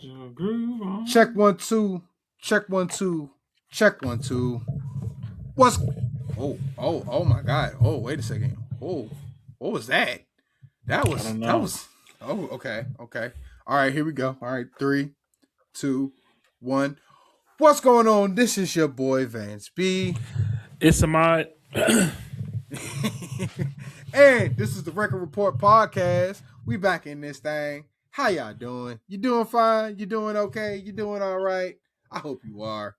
Check 1 2. Check 1 2. Check 1 2. What's oh my god. Oh, wait a second. Oh, what was that? That I was don't that know. was oh, okay. Okay. All right, here we go. All right, 3, 2, 1. What's going on? This is your boy Vance B. It's a mod. And this is the Record Report Podcast. We back in this thing. How y'all doing? You doing fine? You doing okay? You doing all right? I hope you are.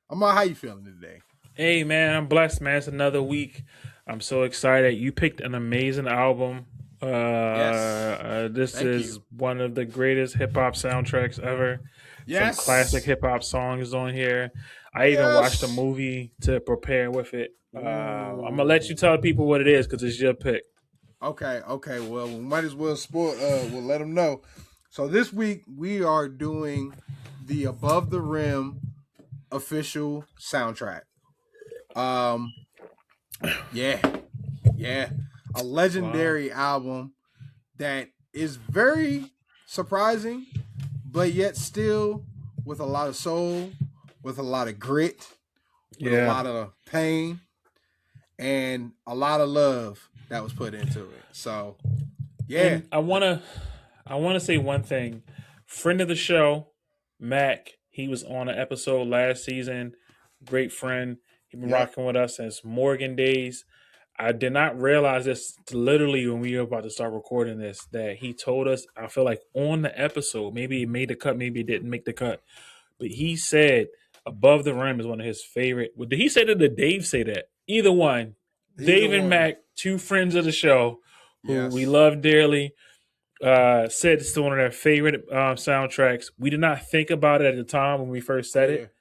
Amar, how you feeling today? Hey man, I'm blessed, man. It's another week. I'm so excited. You picked an amazing album. Yes. This Thank is you. one of the greatest hip hop soundtracks ever. Some classic Yes. hip hop songs on here. I even watched a Yes. movie to prepare with it. I'm gonna let you Ooh. tell people what it is because it's your pick. Okay. Okay. Well, we might as well spoil. We'll let them know. So this week we are doing the Above the Rim official soundtrack. Um. Yeah. Yeah. A Wow. legendary album that is very surprising, but yet still with a lot of soul, with a lot of grit, with a Yeah. lot of pain, and a lot of love that was put into it. So, yeah. And I wanna say one thing. Friend of the show, Mac, he was on an episode last season. Great friend. He been Yep. rocking with us since Morgan days. I did not realize this literally when we were about to start recording this that he told us, I feel like on the episode, maybe it made the cut, maybe it didn't make the cut, but he said Above the Rim is one of his favorite. Well, did he say that or did Dave say that? Either one. Either Dave and one. Mac, two friends of the show who we Yes. love dearly, said it's one of their favorite soundtracks. We did not think about it at the time when we first said Yeah. it.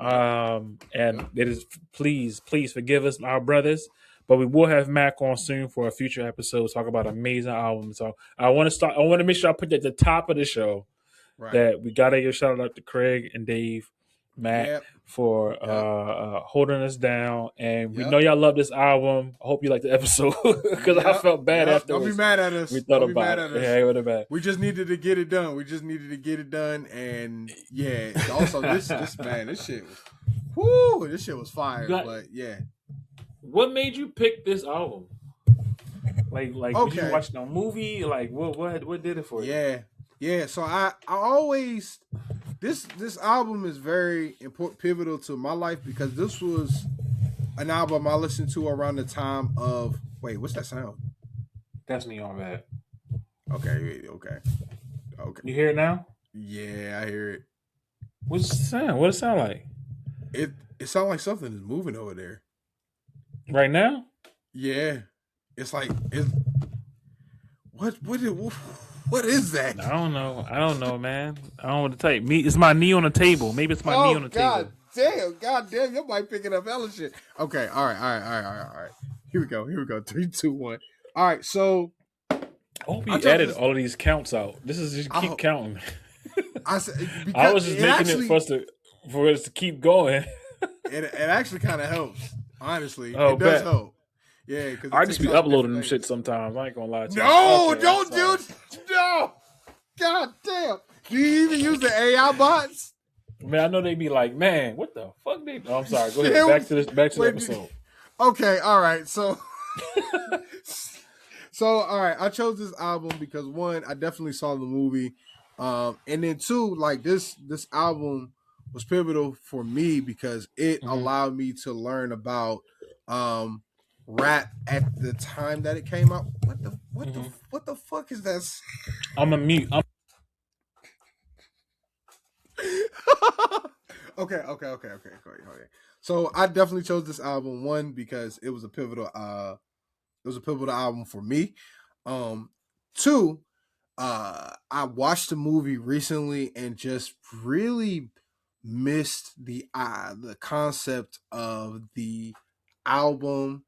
Yep. And Yep. it is please forgive us, our brothers. But we will have Mac on soon for a future episode. Talk about amazing albums. So I want to start. I want to make sure I put at the top of the show Right. that we gotta give a shout out to Craig and Dave, Mac Yep. for Yep. holding us down. And we know Yep. y'all love this album. I hope you like the episode because I Yep. felt bad Yep. Don't be afterwards. mad at We us. thought Don't be about mad it. at us. Yeah, what about We just needed to get it done. We just needed to get it done. And yeah, also this man, this shit was this shit was fire. got But yeah. what made you pick this album? Like was you Okay. watching a movie? Like what did it for you? Yeah. Yeah. So I always this album is very important, pivotal to my life because this was an album I listened to around the time of what's that sound? That's me on that. Okay, okay, okay. You hear it now? Yeah, I hear it. What's the sound? What does it sound like? It sounds like something is moving over there. Right now? Yeah, it's like what is that? I don't know, man. I don't want to tell you. Me, it's my knee on the table. Maybe it's my knee on Oh the table. god damn, you might picking up hella shit. Okay, all right. Here we go. 3, 2, 1. All right, so I hope I you chose edit this. all of these counts out. This is just I keep hope counting. I said I because was just making it for us to keep going. it actually kind of helps. Honestly, Oh, it does bet. help. Yeah, because I it just takes be out uploading different them shit things. sometimes. I ain't gonna lie to you. No, Okay, I'm don't do sorry. it. No, god damn. Do you even use the AI bots? Man, I know they be like, man, what the fuck? Oh, I'm sorry. Go ahead. Yeah, Back to the wait, episode. okay, all right. So, all right. I chose this album because one, I definitely saw the movie, and then two, like this album was pivotal for me because it hmm allowed me to learn about um rap at the time that it came out. hmm What the fuck is that? I'm a mute. Okay. So I definitely chose this album one because it was a pivotal album for me. Two, I watched the movie recently and just really missed the concept of the album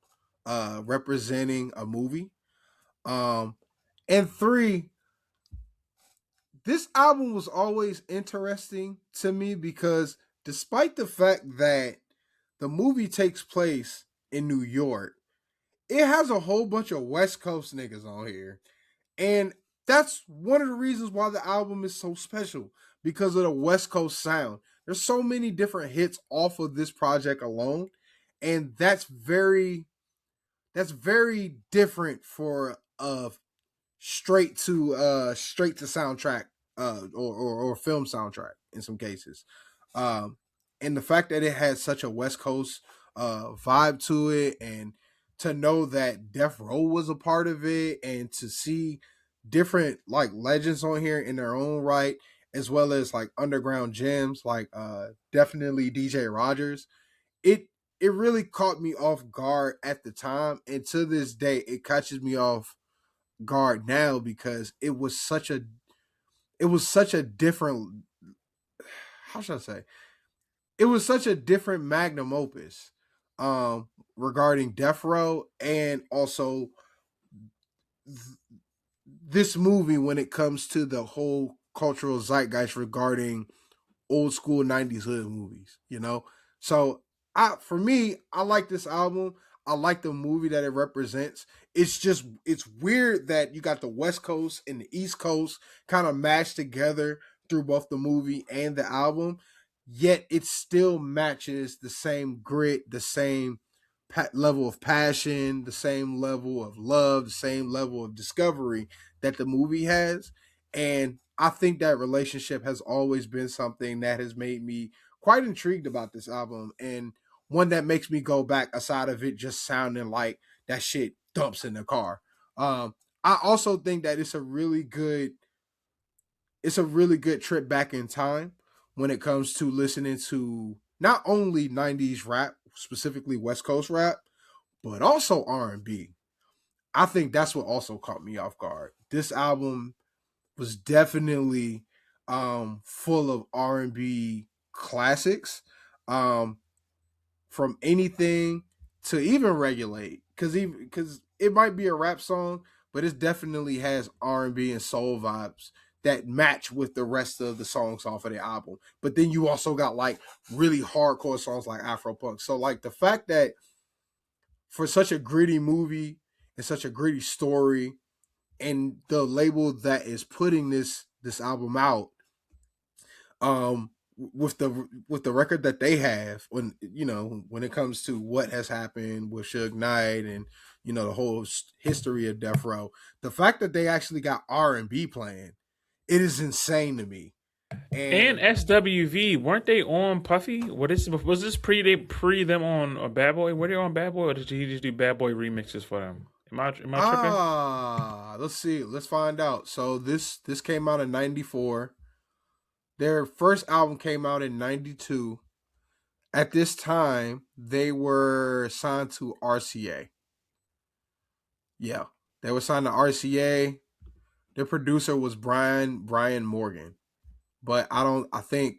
representing a movie. Um and three, this album was always interesting to me because despite the fact that the movie takes place in New York, it has a whole bunch of West Coast niggas on here. And that's one of the reasons why the album is so special because of the West Coast sound. There's so many different hits off of this project alone, and that's very different for straight to soundtrack or film soundtrack in some cases. Um, and the fact that it has such a West Coast vibe to it, and to know that Death Row was a part of it, and to see different like legends on here in their own right, as well as like underground gems like definitely DJ Rogers. It it really caught me off guard at the time, and to this day it catches me off guard now because it was such a different, how should I say, it was such a different magnum opus regarding Death Row, and also th- this movie when it comes to the whole cultural zeitgeist regarding old school 90s hood movies, you know? So I for me, I like this album. I like the movie that it represents. It's weird that you got the West Coast and the East Coast kind of mashed together through both the movie and the album, yet it still matches the same grit, the same level of passion, the same level of love, the same level of discovery that the movie has. And I think that relationship has always been something that has made me quite intrigued about this album, and one that makes me go back aside of it just sounding like that shit dumps in the car. Um, I also think that it's a really good trip back in time when it comes to listening to not only 90s rap, specifically West Coast rap, but also R&B. I think that's what also caught me off guard. This album was definitely full of R&B classics, um, from anything to even regulate, because it might be a rap song, but it definitely has R&B and soul vibes that match with the rest of the songs off of the album. But then you also got like really hardcore songs like Afro Punk. So like the fact that for such a gritty movie and such a gritty story, and the label that is putting this album out, with the record that they have, when it comes to what has happened with Suge Knight, and the whole history of Death Row, the fact that they actually got R&B playing, it is insane to me. And And SWV, weren't they on Puffy? Was this pre them on Bad Boy? Were they on Bad Boy, or did he just do Bad Boy remixes for them? Am I tripping? let's see, let's find out. So this came out in 94. Their first album came out in 92. At this time, they were signed to RCA. Yeah, they were signed to RCA. Their producer was Brian Morgan, but I don't. I think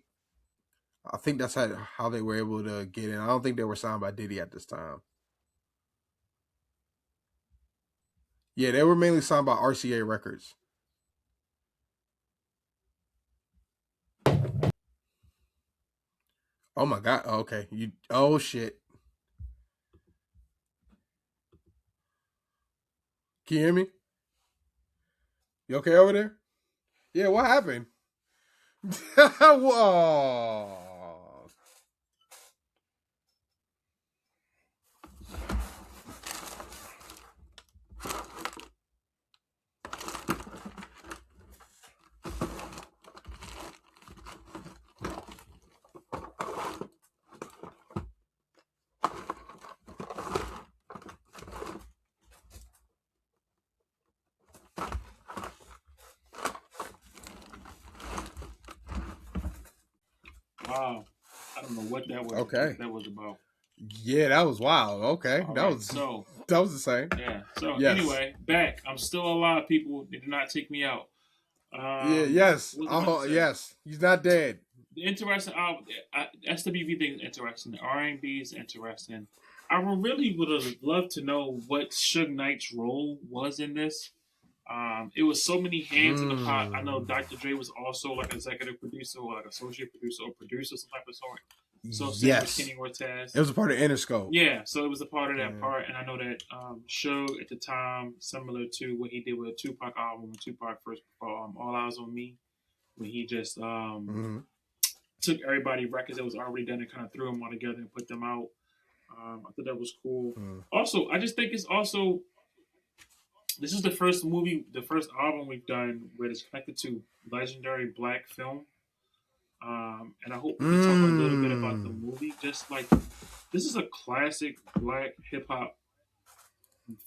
that's how they were able to get in. I don't think they were signed by Diddy at this time. Yeah, they were mainly signed by RCA Records. Oh my god. Oh, okay. You. Oh shit. Can you hear me? You okay over there? Yeah. What happened? Whoa. Wow, I don't know what that was. Okay. That was about. Yeah, that was wild. Okay, All that right, was so that was the same. yeah. So Yes. anyway, back. I'm still alive. People did not take me out. Yeah. Yes. What was I about to Oh, say? yes. He's not dead. The interesting SWV thing is interesting. The R&B is interesting. I really would have loved to know what Suge Knight's role was in this. It was so many hands in the pot. I know Mm. Dr. Dre was also like executive producer or like associate producer or producer, some type of sort. So same with Yes. Kenny Cortez. It was a part of Interscope. Yeah, so it was a part of that Yeah. part, and I know that Suge at the time, similar to what he did with a Tupac album when Tupac first All Eyes on Me. when he just Mm-hmm. took everybody records that was already done and kind of threw them all together and put them out. I thought that was cool. Mm-hmm. Also, I just think it's also this is the first movie, the first album we've done where it's connected to legendary black film. And I hope we can talk a little bit about the Mm. movie. Just like this is a classic black hip hop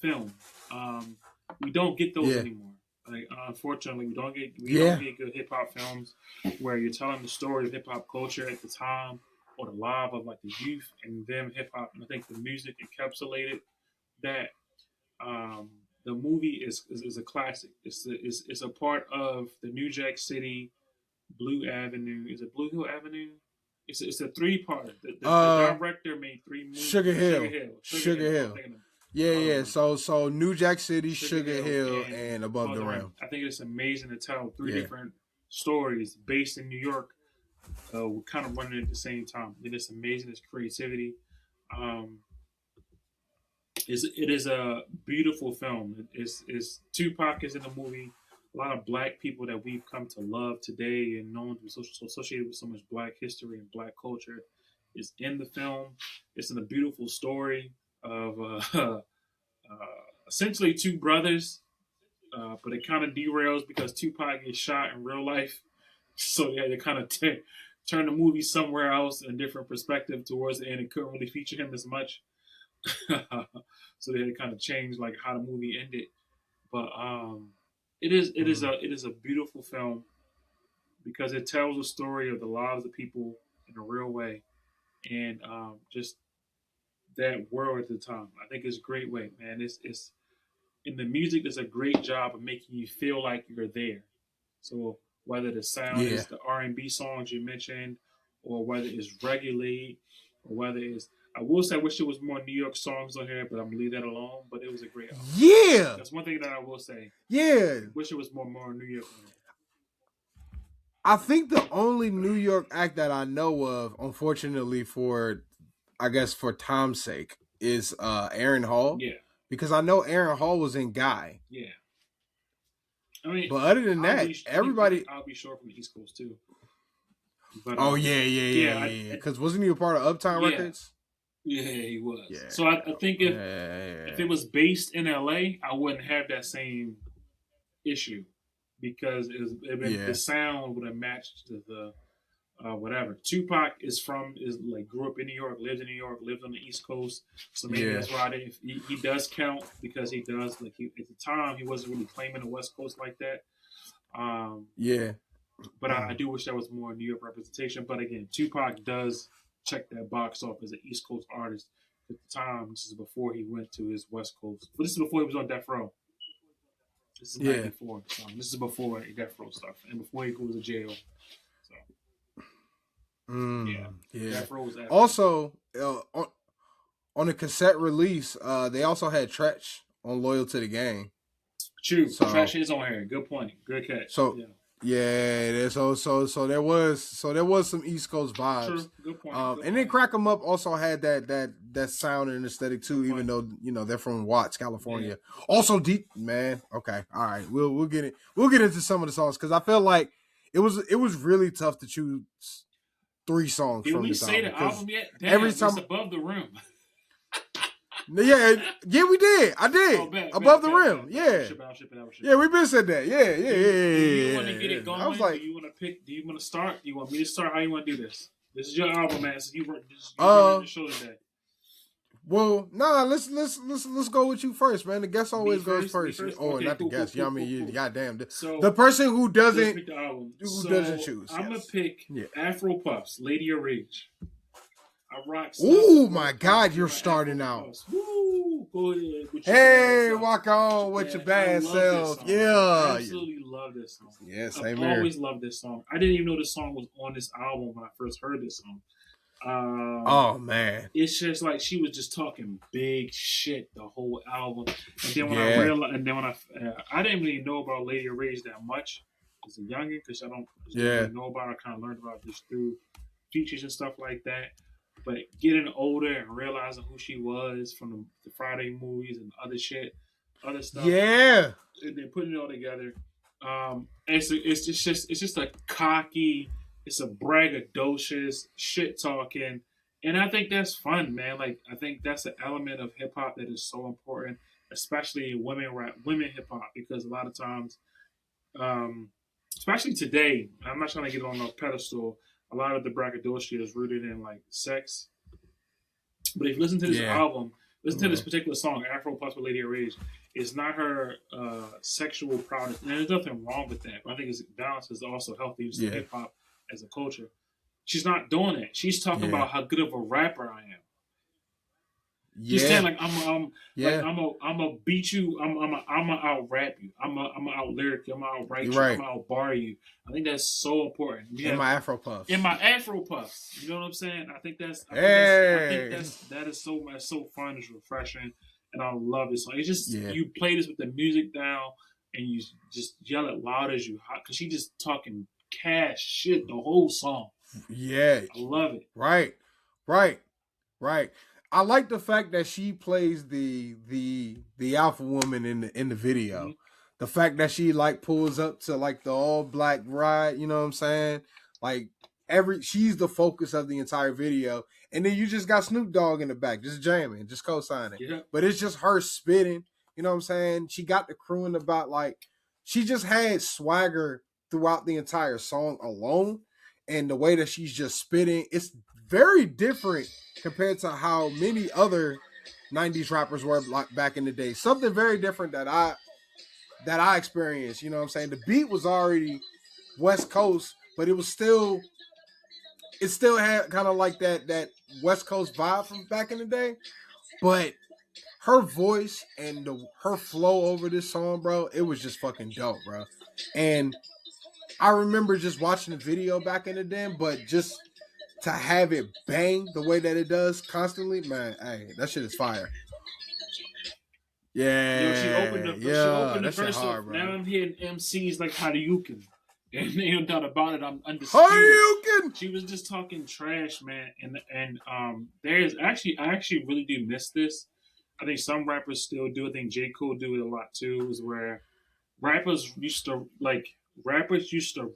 film. Um, we don't get those Yeah. anymore. Like, unfortunately, we don't Yeah. get good hip hop films where you're telling the story of hip hop culture at the time or the live of like the youth and them hip hop. And I think the music encapsulated that. Um, the movie is a classic. It's a part of the New Jack City Blue Avenue. Is it Blue Hill Avenue? It's a three part. The Uh, director made three movies. Sugar Sugar Hill. Hill. Sugar Sugar Hill. I'm Hill. thinking of Yeah, yeah. um, So New Jack City, Sugar Sugar Hill Hill, and and Above Above the the Rim. Rim. I think it's amazing to tell three Yeah. different stories based in New York, kind of running at the same time. It is amazing. It's creativity. Um, it is a beautiful film. It's Tupac is in the movie. A lot of black people that we've come to love today and known to be associated with so much black history and black culture is in the film. It's in a beautiful story of essentially two brothers, but it kind of derails because Tupac gets shot in real life, so they had to kind of turn the movie somewhere else in a different perspective towards the end. It couldn't really feature him as much. So they had to kind of change like how the movie ended. But Mm. it is a beautiful film because it tells the story of the lives of people in a real way and just that world at the time. I think it's a great way, man. It's and the music does a great job of making you feel like you're there. So whether the sound Yeah. is the R&B songs you mentioned, or whether it's regulate, or whether it's I will say I wish there was more New York songs on here, but I'm gonna leave that alone. But it was a great album. Yeah. That's one thing that I will say. Yeah. Wish there was more New York on I think the only New York act that I know of, unfortunately for I guess for time's sake, is Aaron Hall. here. Yeah, Because I know Aaron Hall was in Guy. yeah. I mean, But other than I'll that, be everybody. I'll be short from the East Coast too. But Oh yeah, yeah, yeah, yeah, yeah. Because wasn't he a part of Uptown yeah, Records? yeah, he was. Yeah. So I think if it Yeah. was based in LA, I wouldn't have that same issue because the Yeah. sound would have matched to the whatever. Tupac is like grew up in New York, lived in New York, lived on the East Coast, so maybe Yeah. that's why he does count because he does like at the time he wasn't really claiming the West Coast like that. Um, Yeah. but I do wish there was more New York representation. But again, Tupac does check that box off as an East Coast artist. At the time, this is before he went to his West Coast. But this is before he was on Death Row. This is Yeah. '94. So this is before Death Row stuff and before he goes to jail. So yeah, Yeah. Death Row was after. Also, on the cassette release, they also had Tretch on "Loyal to the Game." True. So Trash is on here. Good point. Good catch. So Yeah. yeah, so there was some East Coast vibes. True. Good point. Good And then point. Crack 'Em Up also had that sound and aesthetic too, Good even point. though they're from Watts, California. Also deep, man. Okay, all right, we'll get into some of the songs because I felt like it was really tough to choose 3 songs Did from we this say album. the album yet? Damn, every it's time, Above the Rim. yeah, we did. I did. Oh, bet, Above bet, the bet, rim. bet. Yeah. I'll ship it. Yeah, we've been said that. Yeah. Do you want to get Yeah. it going? I was like, do you want to pick? Do you want to start? Do you want me to start? How you want to do this? This is your album, man. So you running the show today. well, nah, let's go with you first, man. The guest always goes first. Oh, Okay, not cool, the guest. cool, I mean, cool, you cool. goddamn. So The person who let's doesn't pick the album. doesn't choose. I'm gonna yes. pick Yeah. Afro Puffs, Lady of Rage. I rock. Ooh, my God, you're starting out. Puffs. Woo! Go ahead. With your Hey, bad self. walk on with your Man, bad I love this self. song. Yeah. I absolutely love this song. Yeah, I've same here. always loved this song. I didn't even know this song was on this album when I first heard this song. Oh man, It's just like she was just talking big shit the whole album, and then when I Yeah. realized, and then when I didn't really know about Lady of Rage that much as a youngin because I don't really know about. It. I kind of learned about this through features and stuff like that. But getting older and realizing who she was from the Friday movies and other shit, other stuff, Yeah. and then putting it all together, It's just a cocky, it's a braggadocious shit talking, and I think that's fun, man. Like I think that's an element of hip hop that is so important, especially in women hip hop, because a lot of times, um, especially today, I'm not trying to get on a pedestal. A lot of the braggadocio is rooted in like sex. But if you listen to this Yeah. album, listen to this Yeah. particular song, Afro Plus with Lady of Rage, it's not her sexual prowess. And there's nothing wrong with that. But I think it's balance is also healthy use of Yeah. hip hop as a culture. She's not doing it. She's talking Yeah. about how good of a rapper I am. She's saying Yeah. like Yeah. I'm a beat you. I'm a out rap you. I'm a out lyric you. I'm a out You're write you. I'm right. a out bar you. I think that's so important. We In have my Afro in puffs. my Afro puffs. You know what I'm saying? I think Hey. that is so fun. It's refreshing, and I love it. So it's just Yeah. you play this with the music down, and you just yell it loud as you hot because she just talking cash shit the whole song. Yeah. I love it. Right. Right. Right. I like the fact that she plays the alpha woman in the Mm-hmm. video. The fact that she like pulls up to like the all black ride, you know what I'm saying? Like she's the focus of the entire video. And then you just got Snoop Dogg in the back, just jamming, just co-signing. Yeah. But it's just her spitting, you know what I'm saying? She got the crew in the back, like she just had swagger throughout the entire song alone. And the way that she's just spitting, it's very different compared to how many other 90s rappers were like back in the day. Something very different that I experienced, you know what I'm saying? The beat was already West Coast, but it still had kind of like that West Coast vibe from back in the day. But her voice and her flow over this song, bro, it was just fucking dope, bro. And I remember just watching the video back in the day, but just to have it bang the way that it does constantly, man, hey, that shit is fire. Yo, Yeah, she yeah, opened the that shit verse off. hard, Now bro. I'm hearing MCs like Hadouken. And ain't no doubt about it, I'm undisputed. Hadouken! She was just talking trash, man. And there's actually I actually really do miss this. I think some rappers still do. I think J. Cole do it a lot too, is where rappers used to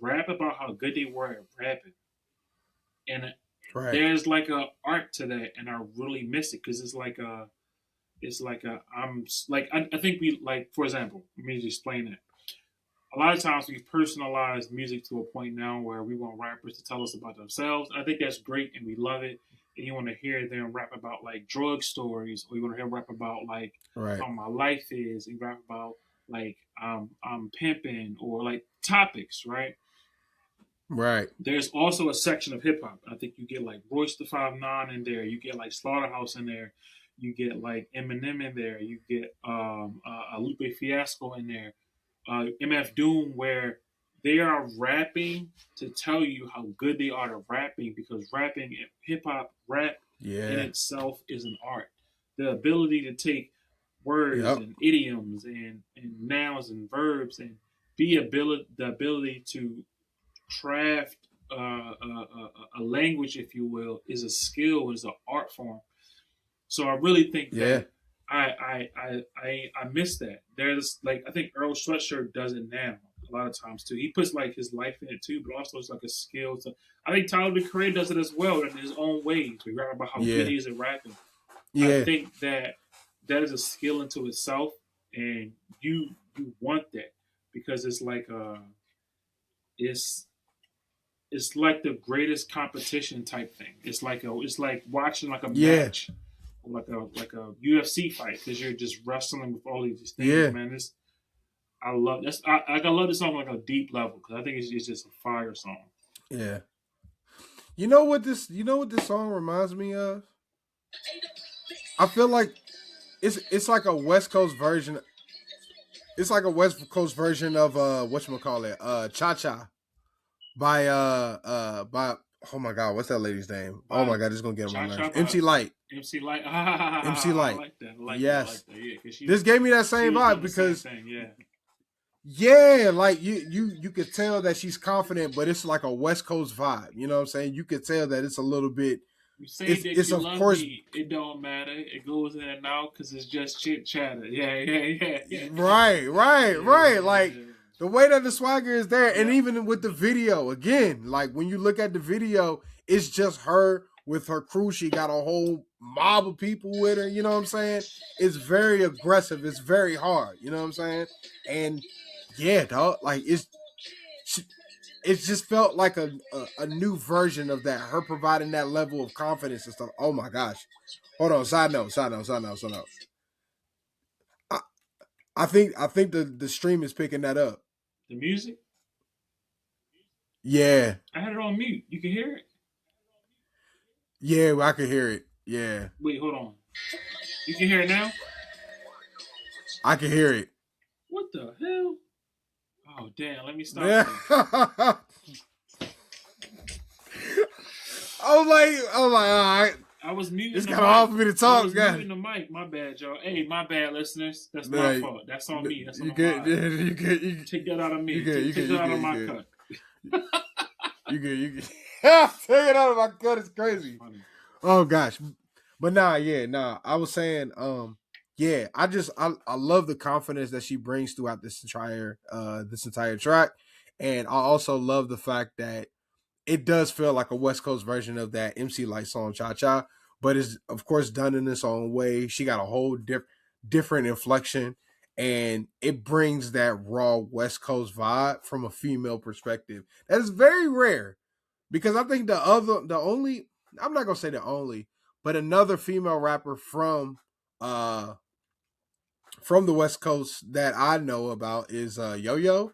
rap about how good they were at rapping. And Right, there's like a art to that, and I really miss it because it's like a I'm like I think we like for example, let me just explain that. A lot of times we've personalized music to a point now where we want rappers to tell us about themselves. I think that's great and we love it. And you want to hear them rap about like drug stories, or you want to hear rap about like right, how my life is, and rap about like I'm pimping or like topics, right? right. There's also a section of hip hop. I think you get like Royce the 5'9" in there. You get like Slaughterhouse in there. You get like Eminem in there. You get a Lupe Fiasco in there. MF Doom, where they are rapping to tell you how good they are to rapping because rapping, hip hop, rap in Yeah, itself is an art. The ability to take words yep, and idioms and nouns and verbs and the ability to craft a language, if you will, is a skill, is an art form. So I really think yeah, that I miss that. There's like I think Earl Sweatshirt does it now a lot of times too. He puts like his life in it too, but also it's like a skill. To, I think Tyler the Creator does it as well in his own ways. We rap about how good yeah, he is at rapping. I yeah, think that that is a skill into itself, and you want that because it's like it's it's like the greatest competition type thing. It's like watching like a yeah, match, like a UFC fight because you're just wrestling with all of these things, yeah, man. This I love this. I love this song on like a deep level because I think it's just a fire song. yeah. You know what this song reminds me of? I feel like it's like a West Coast version. It's like a West Coast version of whatchamacallit, Cha Cha by oh my god, what's that lady's name? Oh By my god, this is gonna get on my Cha nerves. Cha by MC Light. MC Light. MC I Light. like that. I like that. I Yes. like that. Yeah, because This gave me that she same was doing vibe the same because thing. Yeah. yeah, like you could tell that she's confident, but it's like a West Coast vibe. You know what I'm saying? You could tell that it's a little bit You say that it's you of love course me, it don't matter. It goes in and out because it's just chit chatter. Yeah, yeah, yeah, yeah, right, right, yeah, right. yeah, Like yeah. The way that the swagger is there, and Yeah. even with the video, again, like when you look at the video, it's just her with her crew. She got a whole mob of people with her. You know what I'm saying? It's very aggressive. It's very hard. You know what I'm saying? And yeah, dog, like it just felt like a new version of that. Her providing that level of confidence and stuff. Oh my gosh. Hold on. Side note. Side note. Side note. Side note. I, I think the stream is picking that up. The music. Yeah. I had it on mute. You can hear it. Yeah, I could hear it. Yeah. Wait, hold on. You can hear it now. I can hear it. What the hell? Oh damn! Let me stop. Yeah. I was like, all right. I was muting. It's the kind of mic. hard for me to talk, I was guys. muting the mic. My bad, y'all. Hey, my bad, listeners. That's Nah, my fault. That's on me. That's on You the good? mic. Yeah, you good? You Take that out of me. You good, you Take good, that you out of good, my you cut. you good? You good? Take it out of my cut. It's crazy. Funny. Oh gosh, but I was saying, yeah, I love the confidence that she brings throughout this entire track, and I also love the fact that it does feel like a West Coast version of that MC Light song Cha Cha, but it's of course done in its own way. She got a whole different inflection, and it brings that raw West Coast vibe from a female perspective. That is very rare because I think the only, I'm not gonna say the only, but another female rapper from the West Coast that I know about is Yo Yo.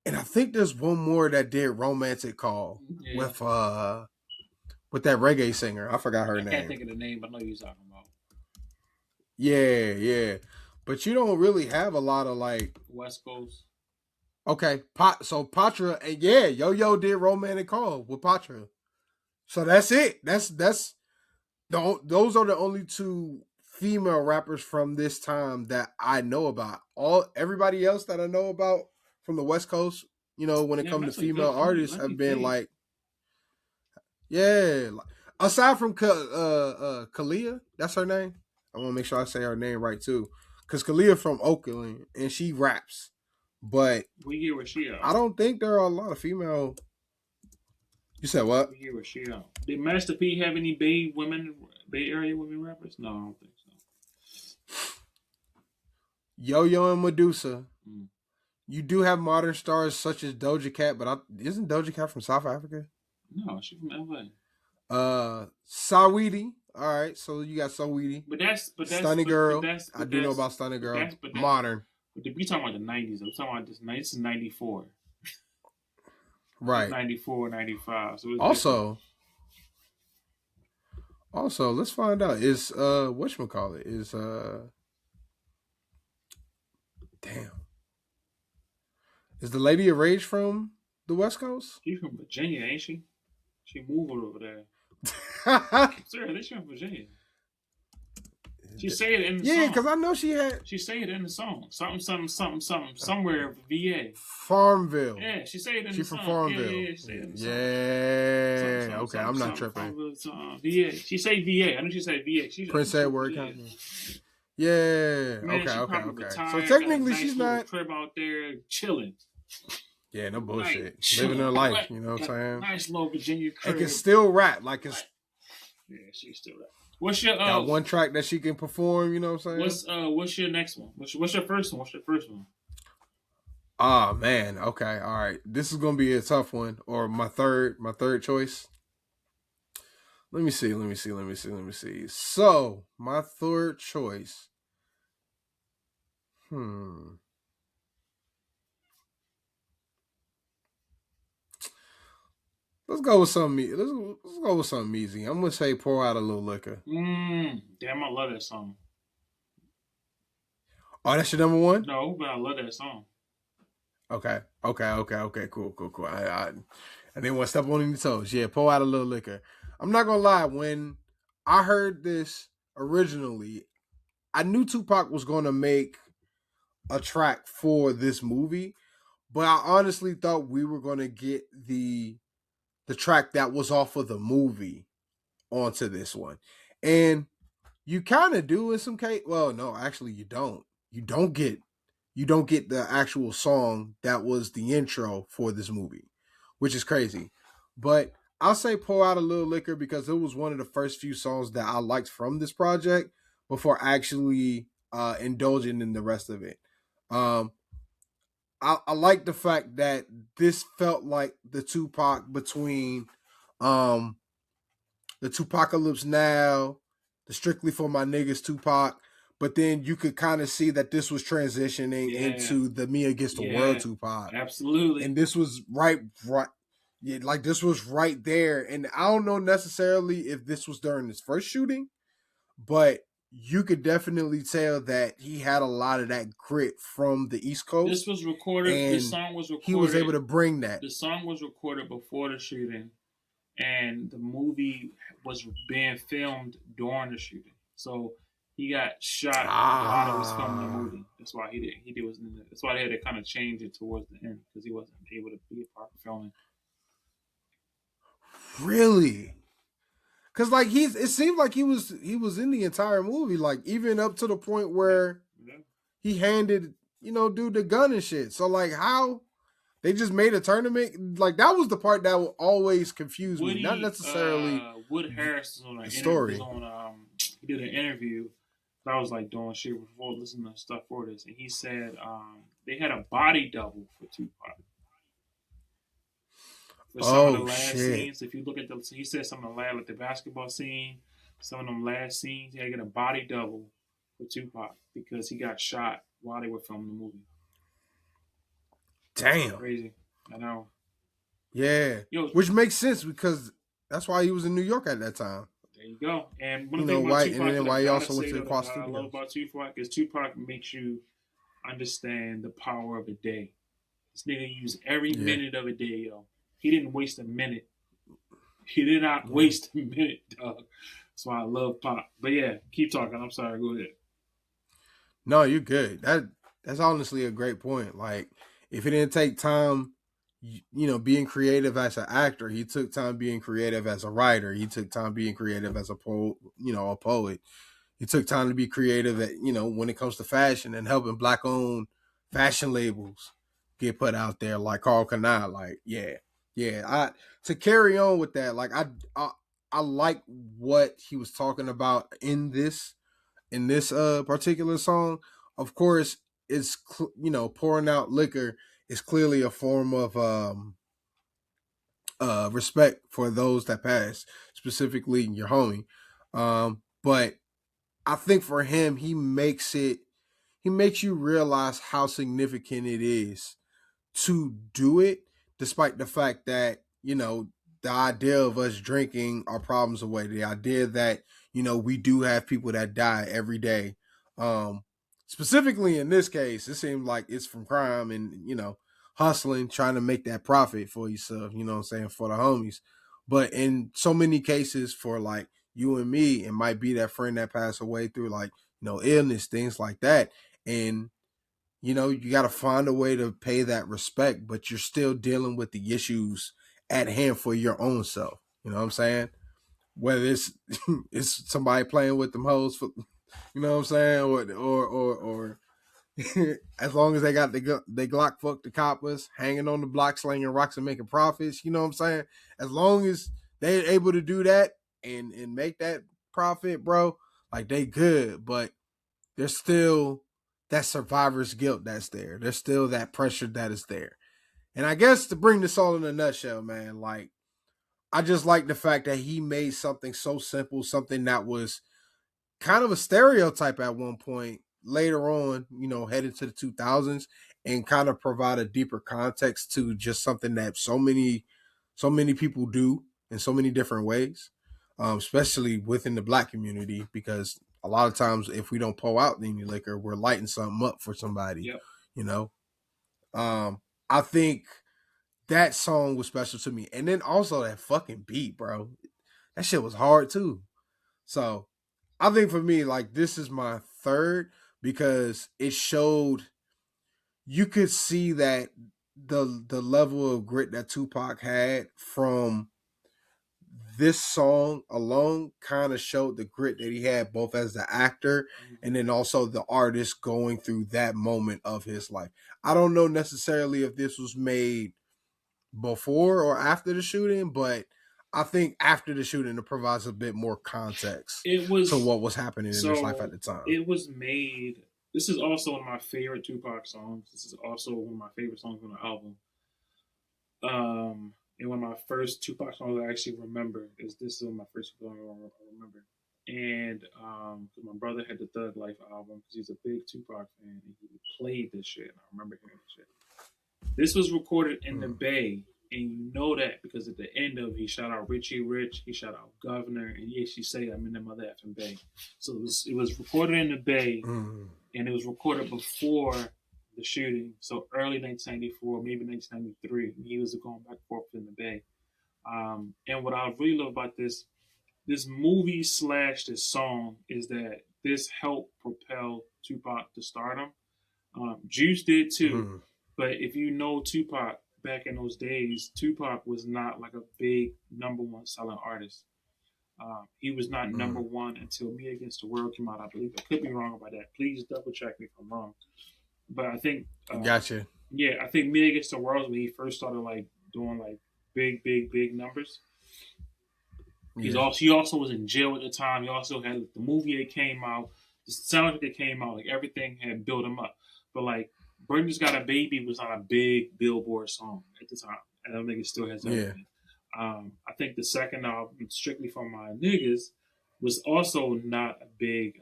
And I think there's one more that did Romantic Call with that reggae singer. I forgot her I name. can't think of the name, but I know you're talking about. Yeah, yeah. But you don't really have a lot of like West Coast. Okay, so Patra, and yeah, Yo Yo did Romantic Call with Patra. So that's it. Those are the only two female rappers from this time that I know about. Everybody else that I know about from the West Coast, when it comes to female artists, have been like, yeah. Aside from Kalia, that's her name. I want to make sure I say her name right too, because Kalia from Oakland and she raps, but we get where she at. I don't think there are a lot of female. You said what? We get where she at. Did Master P have any Bay Area women rappers? No, I don't think so. Yo Yo and Medusa. You do have modern stars such as Doja Cat, but isn't Doja Cat from South Africa? No, she's from LA. Saweetie. All right, so you got Saweetie. But that's Stunning Girl. I do know about Stunning Girl. Modern. But we talking about the 90s. I'm talking about this is 94. Right. 94, 95. So also, let's find out. Is whatchamacallit? Is damn. Is the Lady of Rage from the West Coast? She's from Virginia, ain't she? She moved over there. Seriously, she's from Virginia. She say it in the song. Yeah, because I know she had. She say it in the song. Something, somewhere VA. Farmville. Yeah, she say it in she the from song. Farmville. Yeah, she say it in the song. Yeah. Okay, I'm not tripping. VA. She say VA. I know she said VA. She's Prince Edward County. Yeah. Man, okay. So technically, she's not. Crib out there chilling. Yeah, no bullshit. Living her life, you know what I'm saying? Nice little Virginia crib. And can still rap, like it's. Yeah, she still rap. What's your got one track that she can perform? You know what I'm saying? What's your next one? What's your first one? What's your first one? Oh man, okay, all right. This is gonna be a tough one, or my third choice. Let me see. So my third choice. Let's go with something. Let's go with something easy. I'm gonna say "Pour Out a Little Liquor." Damn, I love that song. Oh, that's your number one? No, but I love that song. Okay. Cool. I didn't want to step on any toes. Yeah, "Pour Out a Little Liquor." I'm not gonna lie. When I heard this originally, I knew Tupac was gonna make a track for this movie, but I honestly thought we were gonna get the track that was off of the movie onto this one. And you kind of do in some case. Well, no, actually you don't. You don't get you don't get the actual song that was the intro for this movie, which is crazy. But I'll say Pour Out a Little Liquor because it was one of the first few songs that I liked from this project before actually indulging in the rest of it. Um, I like the fact that this felt like the Tupac between um, the Tupacalypse Now, the Strictly for My Niggas Tupac, but then you could kind of see that this was transitioning Yeah, into the Me Against the World yeah, Tupac, absolutely. and this was right, yeah, like this was right there. And I don't know necessarily if this was during his first shooting, but you could definitely tell that he had a lot of that grit from the East This Coast, was recorded. This and song was he was recorded. able to bring that. The song was recorded before the shooting, and the movie was being filmed during the shooting. So he got shot while they was filming the Ah, movie. That's why he did was. That's why they had to kind of change it towards the end because he wasn't able to be a part of filming. really? Cause like it seemed like he was in the entire movie, like even up to the point Yeah, where yeah. he handed dude the gun and shit. So like how they just made a tournament, like that was the part that will always confuse me, not necessarily Wood Harris is on the an is story. on he did an interview. I was like doing shit before listening to stuff for this, and he said they had a body double for Tupac for some of the Oh last shit! scenes. If you look at the, he said some of the last, like the basketball scene, some of them last scenes, he had to get a body double for Tupac because he got shot while they were filming the movie. Damn. Crazy, I know. Yeah, Yo, which makes sense because that's why he was in New York at that time. there you go. And one You thing know about why, and Tupac then that I why he gotta also went say to the though Quad that I love Studios. about Tupac is Tupac makes you understand the power of a day. This nigga used every Yeah, minute of a day, yo. He didn't waste a minute. He did not yeah. waste a minute, dog. That's why I love Pop. But yeah, keep talking. I'm sorry. Go ahead. No, you're good. That's honestly a great point. Like, if he didn't take time, being creative as an actor, he took time being creative as a writer. He took time being creative as a poet. He took time to be creative at when it comes to fashion and helping black owned fashion labels get put out there, like Carl Kanai. Like, yeah, yeah. To carry on with that, like I like what he was talking about in this particular song. Of course, it's pouring out liquor is clearly a form of respect for those that passed, specifically your homie. But I think for him, he makes you realize how significant it is to do it, despite the fact that the idea of us drinking our problems away, the idea that we do have people that die every day. Um, Specifically in this case, it seems like it's from crime and hustling, trying to make that profit for yourself. You know what I'm saying, for the homies. But in so many cases, for like you and me, it might be that friend that passed away through like illness, things like that, and you got to find a way to pay that respect, but you're still dealing with the issues at hand for your own self. You know what I'm saying? Whether it's it's somebody playing with them hoes for, what I'm saying, or as long as they got they Glock fuck the coppers, hanging on the block, slinging rocks and making profits. You know what I'm saying? As long as they're able to do that and make that profit, bro, like they good. But there's still that survivor's guilt that's there. There's still that pressure that is there. And I guess to bring this all in a nutshell, man, like I just like the fact that he made something so simple, something that was kind of a stereotype at one point, later on, headed to the 2000s, and kind of provide a deeper context to just something that so many people do in so many different ways, especially within the black community, because a lot of times if we don't pull out any liquor, we're lighting something up for somebody, Yep. you know. I think that song was special to me, and then also that fucking beat, bro. That shit was hard too. So I think for me, like this is my third because it showed you could see that the level of grit that Tupac had from this song alone kind of showed the grit that he had both as the actor and then also the artist going through that moment of his life. I don't know necessarily if this was made before or after the shooting, but I think after the shooting it provides a bit more context It to was what was happening in his life at so the time. it was made. This is also one of my favorite Tupac songs. This is also one of my favorite songs on the album. And one of my first Tupac songs I actually remember is this is one of my first song I remember. And 'cause my brother had the Thug Life album because he's a big Tupac fan, and he played this shit. And I remember hearing this shit. This was recorded in the Mm. Bay, and you know that because at the end of he shout out Richie Rich, he shout out Governor, and he actually say I'm in the mother effing Bay. So it was recorded in the Bay, Mm. and it was recorded before the shooting. So early 1994, maybe 1993, he was going back and forth in the Bay. And what I really love about this movie slash this song is that this helped propel Tupac to stardom. Juice did too, Mm. but if you know Tupac back in those days, Tupac was not like a big number one selling artist. He was not number Mm. one until Me Against the World came out. I believe I could be wrong about that. Please double check me if I'm wrong. But I think, Gotcha. yeah, I think Me Against the World when he first started like doing like big numbers. Yeah. He also was in jail at the time. He also had the movie that came out, the soundtrack that came out, like everything had built him up. But like Brenda's Got a Baby was not a big Billboard song at the time. I don't think it still has ever Yeah. been. I think the second album, Strictly for My Niggas, was also not a big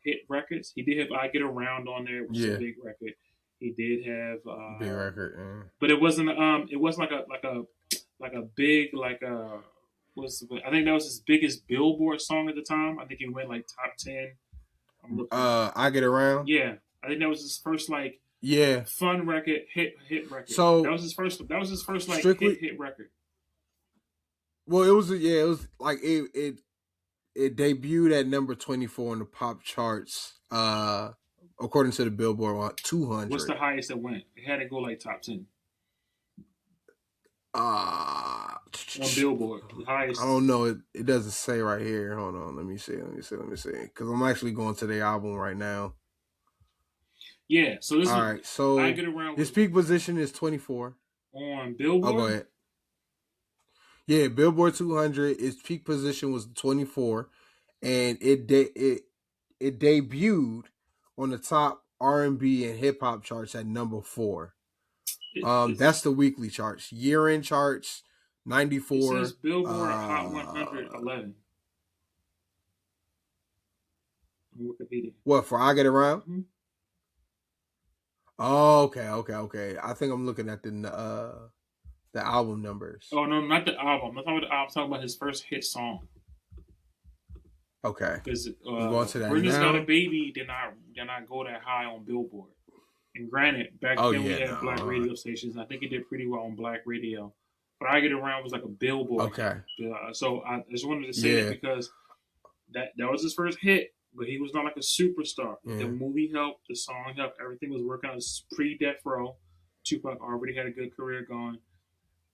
hit records. He did have I Get Around on there, which is a Yeah. big record. He did have, Big record. Yeah. but it wasn't like a big like a was I think that was his biggest Billboard song at the time. I think he went like top 10. I'm looking. I Get Around. Yeah, I think that was his first like Yeah. fun record, hit record. That So was his first. That was his first like strictly, hit record. well, it was like it debuted at number 24 on the pop charts. According to the Billboard What's 200. the highest that went? It had to go like top 10 Uh, on Billboard. The I highest. don't know. It doesn't say right here. Hold on. Let me see. Because I'm actually going to the album right now. Yeah. So this All was right. I So Get Around his was peak position is 24. on I'll go Billboard. ahead. Yeah, Billboard 200. Its peak position was 24, and it debuted on the top R&B and hip hop charts at number 4. That's It's the weekly charts. Year end charts, it says 94. Billboard Hot 100 11 on Wikipedia. What for? I Get Around. Mm-hmm. Oh, okay. I think I'm looking at the album numbers. Oh no, not the album. I'm talking about the album. I'm talking about his first hit song. Okay, Because I'm going to that Brenda's Got a now. Baby did not go that high on Billboard. And granted, back Oh then we yeah, had black no. radio stations. And I think it did pretty well on black radio. But I Get Around was like a Billboard Okay, hit. So I just wanted to say that yeah, because that was his first hit, but he was not like a superstar. The yeah. movie helped, the song helped, everything was working on pre Death Row. Tupac already had a good career going.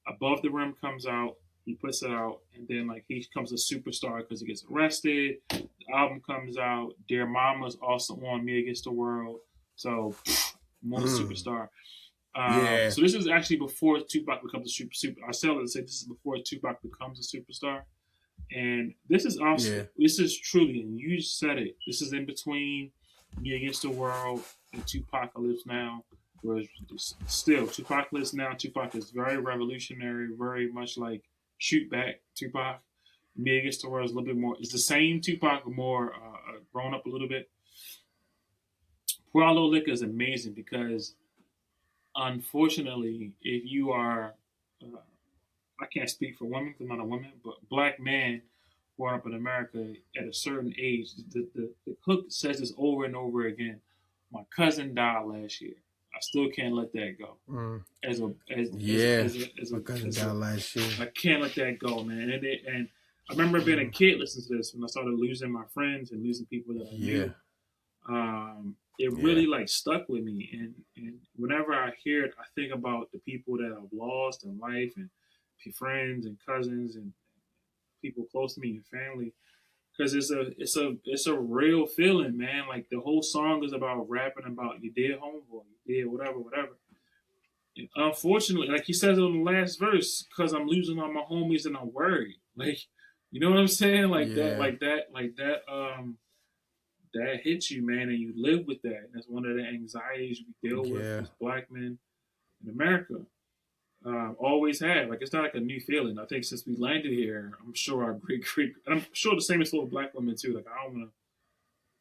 Above the Rim comes out, he puts it out, and then like he becomes a superstar because he gets arrested. The album comes out. Dear Mama's also on Me Against the World, so more Mm, superstar. yeah, So this is actually before Tupac becomes a super. I sell it to say this is before Tupac becomes a superstar, and this is also yeah. this is truly, and you said it. This is in between Me Against the World and Tupac Lives Now. Whereas still, Tupac Lives Now. Tupac is very revolutionary, very much like Shoot Back Tupac. Me Against the World is a little bit more. It's the same Tupac, but more grown up a little bit. Pour Out a Little Liquor is amazing because unfortunately, if you are, I can't speak for women because I'm not a woman, but black man growing up in America at a certain age, the hook says this over and over again. My cousin died last year. I still can't let that go. Mm, As a as as yeah. as a, as My a, cousin as a died last year. I can't let that go, man. And I remember being a Mm, kid listening to this when I started losing my friends and losing people that I yeah, knew. It yeah. really like stuck with me, and whenever I hear it, I think about the people that I've lost in life and friends and cousins and people close to me, your family, because it's a real feeling, man. Like the whole song is about rapping about your dead homeboy, your dead whatever, whatever. And unfortunately, like he says on the last verse, because I'm losing all my homies and I'm worried. Like, you know what I'm saying? Like that, Yeah. like that, like that. That hits you, man, and you live with that. And that's one of the anxieties we deal with Yeah. as black men in America. Always have. Like it's not like a new feeling. I think since we landed here, I'm sure our and I'm sure the same is for black women too. Like I don't want to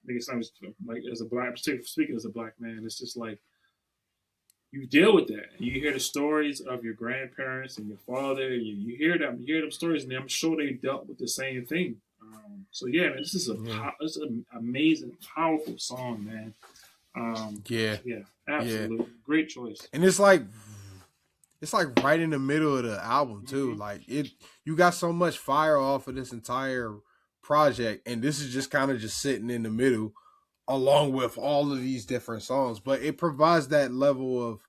make it sound like as a black, speaking as a black man, it's just like you deal with that. You hear the stories of your grandparents and your father. You hear them stories, and I'm sure they dealt with the same thing. So yeah, man, Yeah. this is an amazing, powerful song, man. Yeah. Yeah, Yeah. absolutely, great choice. And it's like right in the middle of the album too. Mm-hmm. Like you got so much fire off of this entire project, and this is just kind of just sitting in the middle, along with all of these different songs. But it provides that level of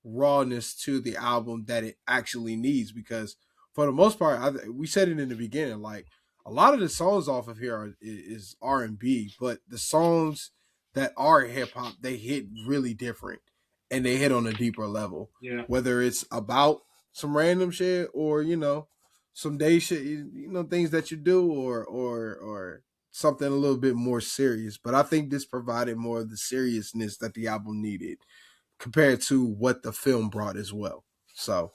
rawness to the album that it actually needs, because for the most part, we said it in the beginning, like a lot of the songs off of here is R&B, but the songs that are hip hop, they hit really different, and they hit on a deeper level, Yeah, whether it's about some random shit or some day shit, things that you do, or something a little bit more serious. But I think this provided more of the seriousness that the album needed compared to what the film brought as well. So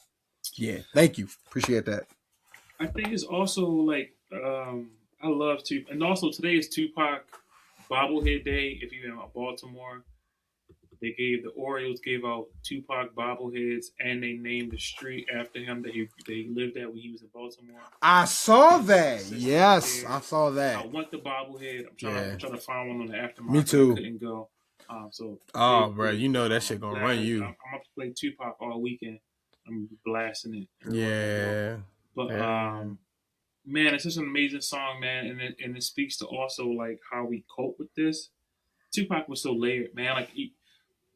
yeah, thank you, appreciate that. I think it's also like I love to, and also today is Tupac bobblehead day. If you're in Baltimore, the Orioles gave out Tupac bobbleheads, and they named the street after him that he lived at when he was in Baltimore. I saw that. Since I was Yes, there, I saw I that. want the bobblehead. Yeah, I'm trying to find one on the me aftermarket, but I too. couldn't go. So Oh, they, bro, they you know that shit gonna run you. I'm up to play Tupac all weekend. I'm blasting it everywhere I go. Yeah, But yeah, man, it's such an amazing song, man, and it speaks to also like how we cope with this. Tupac was so layered, man. Like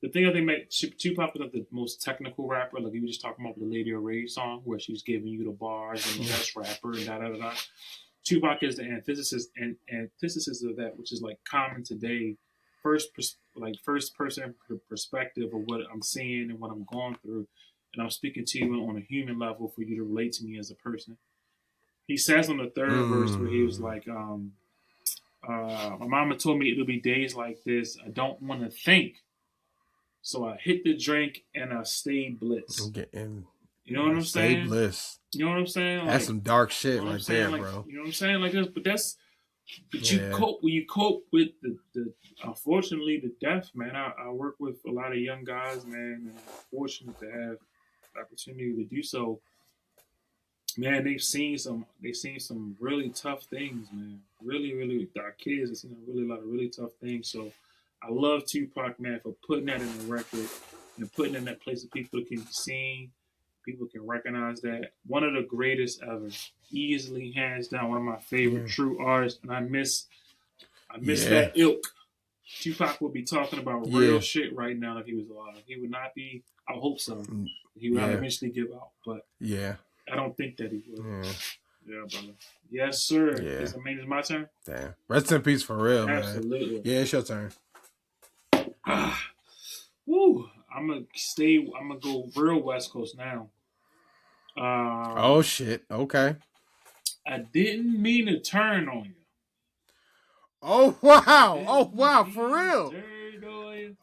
the thing I think made Tupac was like the most technical rapper. Like we were just talking about the Lady of Rage song, where she was giving you the bars and the best rapper and da da da da. Tupac is the antithesis of that, which is like common today. First person perspective of what I'm seeing and what I'm going through, and I'm speaking to you on a human level for you to relate to me as a person. He says on the third verse where he was mm. like, "My mama told me it'll be days like this. I don't want to think, so I hit the drink and I stayed bliss." Getting You know what I'm stay saying? bliss. You know what I'm saying? That's Like, some dark you shit know what I'm right saying? there, Like, bro. you know what I'm saying? Like this, but you Yeah, cope when you cope with the unfortunately the death, man. I work with a lot of young guys, man, and I'm fortunate to have the opportunity to do so. Man, they've seen some really tough things, man. Really, our kids have seen a lot of really tough things. So I love Tupac, man, for putting that in the record and putting it in that place that people can see, people can recognize that. One of the greatest ever, easily hands down, one of my favorite yeah, true artists, and I miss yeah, that ilk. Tupac would be talking about real yeah, shit right now if he was alive. He would not be. I hope so. mm, He would not yeah, eventually give out, but yeah, I don't think that he would. yeah, Yeah, brother. Yes, sir. yeah. It's my turn. Damn. Rest in peace for real, man. Absolutely. Yeah, it's your turn. Ah, woo. I'm gonna go real West Coast now. Oh Um, shit. Okay. I didn't mean to turn on you. Oh wow. Oh Didn't wow. For mean to real. turn on you.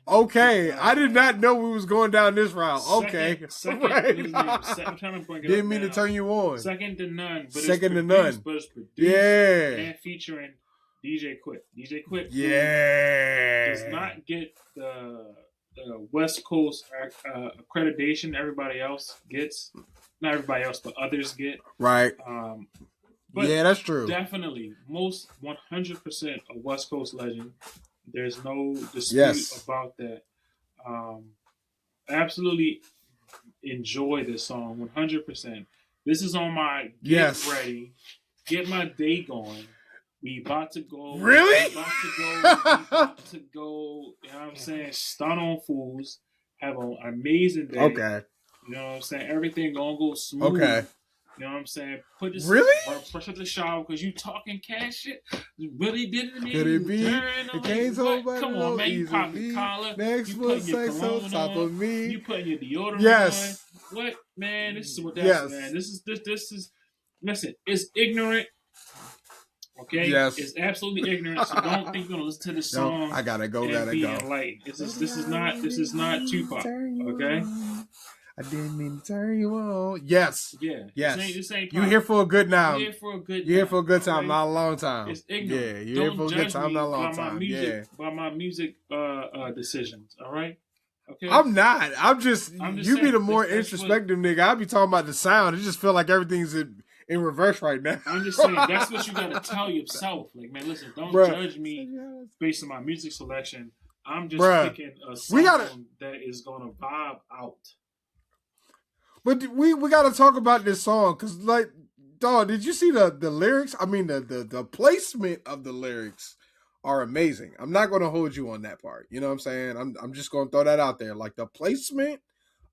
Okay. I did Uh, not know we was going down this route. Okay. second. What Right. is his name? I'm trying to bring it up Didn't mean to now. turn you on. Second to none, Second to none. but it's produced Yeah. and featuring DJ Quick. DJ Quick, who does Yeah. not get the West Coast accreditation everybody else gets. Not everybody else, but others get. Right. Um, but Yeah, that's true. definitely, most 100% a West Coast legend. There's no dispute Yes. about that. Um, absolutely enjoy this song 100%. This is on my get Yes. ready, get my day going. We about to go. Really? We about to go. We about to go. You know what I'm saying? Stun on fools. Have an amazing day. Okay. You know what I'm saying? Everything gonna go smooth. Okay. You know what I'm saying? Put this Really? brush up the shower because you talking cash shit. You really didn't Could it mean be? turn It on can't me. What? hold by Come on, no man. You popping the easily. collar. Next You one putting your sex on cologne top on. of me. You putting your deodorant on. Yes. What, man? This is what that's, man. Yes. This is. Listen, it's ignorant. Okay, Yes. it's absolutely ignorant. So don't think you're gonna listen to this No, song I gotta go, and gotta be go. enlightened. Baby, This is not Tupac. Okay. I didn't mean to turn you on. Yes. Yeah, Yes. this ain't You Pac. here for a good You now. here for a good You here now. for a good time, Okay, not a long time. it's ignorant. Yeah, you here Don't for a good judge time, not a me long time. Yeah. by my music decisions. All right. Okay. I'm not. I'm just You be the saying more that's what introspective nigga. I be talking about the sound. It just feel like everything's in reverse right now. I'm just saying that's what you gotta tell yourself. Like, man, listen, don't Bruh. judge me based on my music selection. I'm just Bruh. picking a We gotta song that is gonna vibe out. But we gotta talk about this song because, like, dog, did you see the lyrics? I mean, the placement of the lyrics are amazing. I'm not gonna hold you on that part. You know what I'm saying? I'm just gonna throw that out there. Like the placement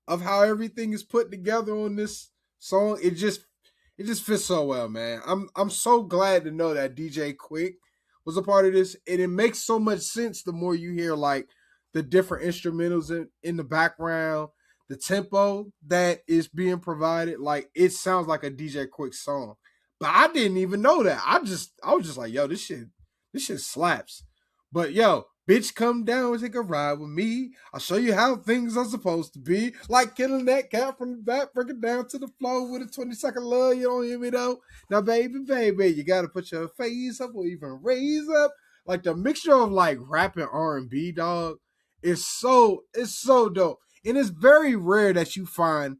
of how everything is put together on this song, it just fits so well, man. I'm so glad to know that DJ Quick was a part of this, and it makes so much sense the more you hear like the different instrumentals in the background, the tempo that is being provided. Like it sounds like a DJ Quick song, but I didn't even know that. I was just like, yo, this shit slaps. But yo, bitch, come down and take a ride with me. I'll show you how things are supposed to be. Like killing that cat from the back, break it down to the floor with a 20-second love. You don't hear me though? Now, baby, you gotta put your face up or even raise up. Like the mixture of like rap and R&B, dog, it's so dope. And it's very rare that you find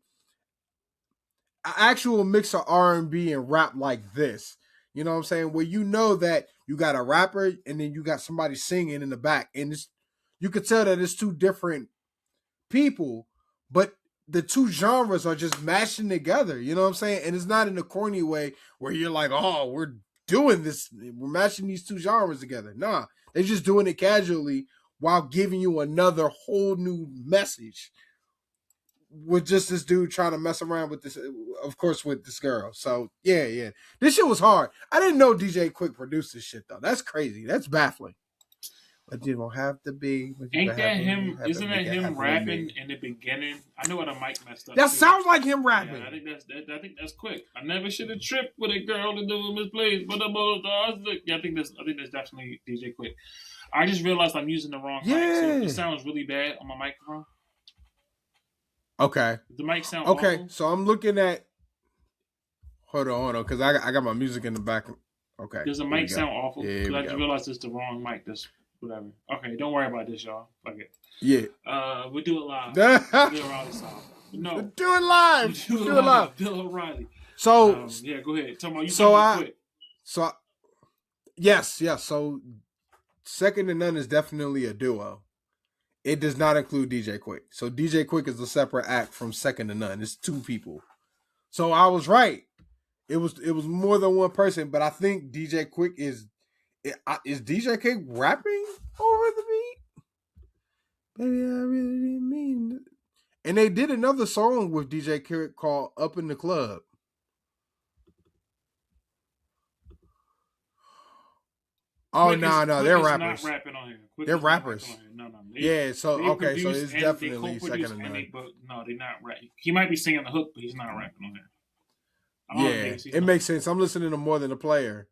an actual mix of R&B and rap like this. You know what I'm saying? Where you know that you got a rapper and then you got somebody singing in the back, and you could tell that it's two different people, but the two genres are just mashing together. You know what I'm saying? And it's not in a corny way where you're like, oh, we're doing this, we're mashing these two genres together. Nah, they're just doing it casually while giving you another whole new message with just this dude trying to mess around with this, of course, with this girl. So yeah, this shit was hard. I didn't know DJ Quick produced this shit though. That's crazy. That's baffling. But you don't have to be. Ain't that him? Isn't that him rapping in the beginning? I know what a mic messed up. That sounds like him rapping. Yeah, I think that's quick. I never should have tripped with a girl to do misplays, but yeah, I think that's definitely DJ Quick. I just realized I'm using the wrong mic, so it sounds really bad on my microphone. Okay. The mic sound okay. awful? So I'm looking at. Hold on, because I got my music in the back. Okay. Does the mic sound awful? Yeah, I just realized it's the wrong mic. That's whatever. Okay, don't worry about this, y'all. Fuck it. Yeah. We'll do it live. Bill O'Reilly style. No. Do it live. Do it live. Bill O'Reilly. So yeah, go ahead. Tell me you quick. So yes. So Second to None is definitely a duo. It does not include DJ Quick. So DJ Quick is a separate act from Second to None. It's two people. So I was right. It was more than one person, but I think DJ Quick is DJ Quick rapping over the beat? Baby, I really didn't mean it. And they did another song with DJ Quick called Up in the Club. Oh no, they're rappers. Not rapping on here. They're rappers. No. Yeah, so okay, so it's definitely Second to None. No, they're not rapping. He might be singing the hook, but he's not rapping on here. Yeah, it makes sense. I'm listening to More Than a Player.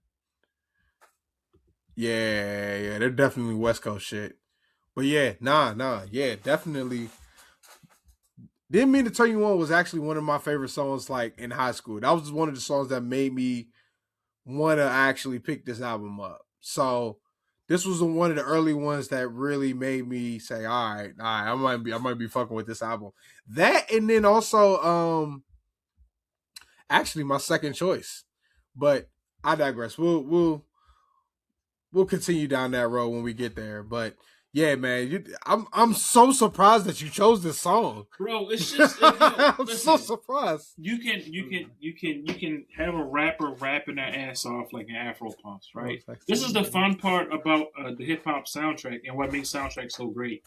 Yeah, they're definitely West Coast shit. But yeah, yeah, definitely. Didn't Mean to Turn You On was actually one of my favorite songs, like in high school. That was one of the songs that made me want to actually pick this album up. So this was one of the early ones that really made me say, all right, I might be fucking with this album. That, and then also actually my second choice. But I digress. We'll continue down that road when we get there. But yeah, man, I'm so surprised that you chose this song, bro. It's just I'm so surprised. You can have a rapper rapping their ass off like an Afro punks, right? This is the fun part about the hip hop soundtrack and what makes soundtracks so great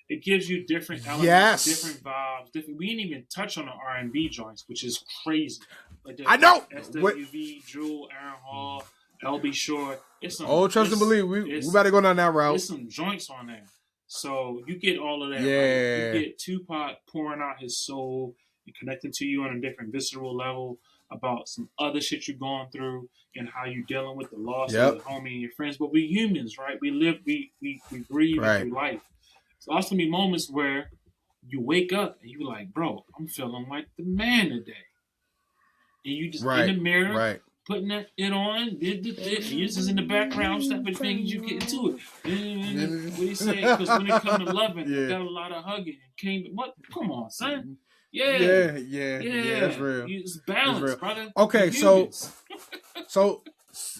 It gives you different elements, Yes, different vibes. Different. We didn't even touch on the R&B joints, which is crazy. Like the I know. What? SWV, Jewel, Aaron Hall, LB Short. It's some. Oh, trust and believe. We It's better go down that route. it's some joints on there. So you get all of that right. You Yeah. get Tupac pouring out his soul and connecting to you on a different visceral level about some other shit you're going through and how you're dealing with the loss of Yep. a homie and your friends. But we humans, right? We live, we breathe and Right. through life. So also be moments where you wake up and you like, bro, I'm feeling like the man today. And you just in the Right. mirror, Right. putting it on, and you're just in the background, stepping your fingers, you get into it. And what he say? Because when it comes to loving, I Yeah. got a lot of hugging. Came, what? Come on, son. Yeah. Yeah. That's real. It's That's balance, real. brother. Okay, We so humans.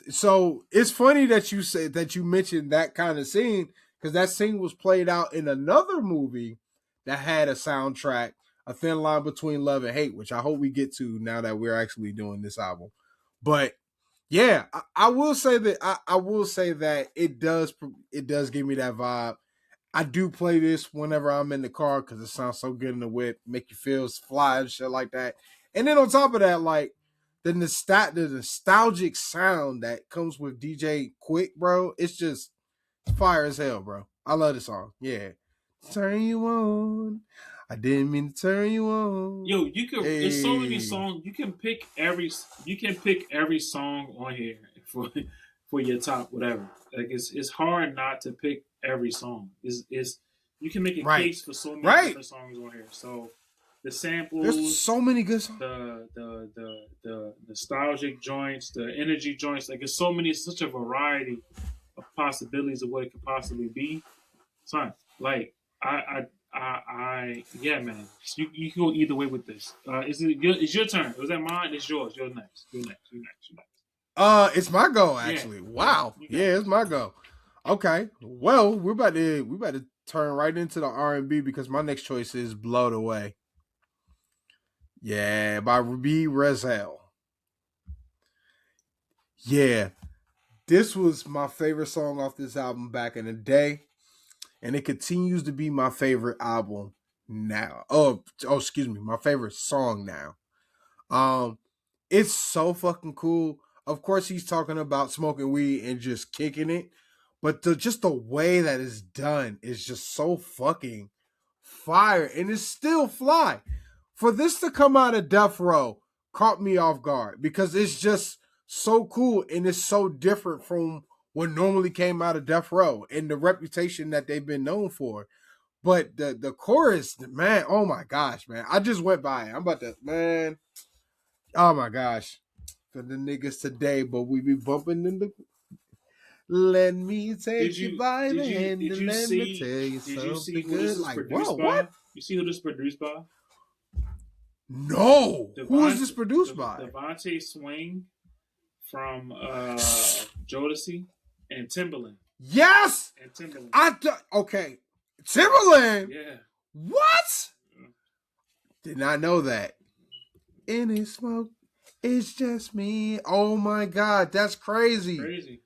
so it's funny that you said that you mentioned that kind of scene because that scene was played out in another movie that had a soundtrack, A Thin Line Between Love and Hate, which I hope we get to now that we're actually doing this album. But yeah, I will say that I will say that it does give me that vibe. I do play this whenever I'm in the car because it sounds so good in the whip, make you feel fly and shit like that. And then on top of that, like the nostalgic sound that comes with DJ Quick, bro, it's just fire as hell, bro. I love the song. Yeah. Turn you on. I didn't mean to turn you on. Yo, you can. There's so many Hey. songs. You can pick every. You can pick every song on here for your top whatever. Like it's hard not to pick every song. Is you can make a Right. case for so many Right. different songs on here. So the samples, There's so many good songs. the nostalgic joints, the energy joints. Like it's so many. It's such a variety of possibilities of what it could possibly be. Son, like yeah, man. You can go either way with this. It's your turn. Was that mine? It's yours. You're next. You're next. You're next. You're next. It's my go actually. Yeah. Wow. Yeah, it's my go. Okay. Well, we're about to turn right into the R&B because my next choice is "Blown Away." Yeah, by B. Rezel. Yeah, this was my favorite song off this album back in the day, and it continues to be my favorite album now. Excuse me, my favorite song now. Um, it's so fucking cool. Of course, he's talking about smoking weed and just kicking it, but just the way that it's done is just so fucking fire, and it's still fly. For this to come out of Death Row caught me off guard because it's just so cool and it's so different from what normally came out of Death Row and the reputation that they've been known for. But the chorus, man, oh my gosh, man. I just went by it. I'm about to, man. Oh my gosh. For the niggas today, but we be bumping in the. Let me take you by the hand and let me tell you something good. Like, whoa, what? You see who this produced by? No. Who is this produced by? Devontae Swing from Jodeci and Timbaland. Yes. And Timbaland. Okay. Timbaland. Yeah. What? Did not know that. Any smoke, it's just me. Oh my god, that's crazy. Crazy.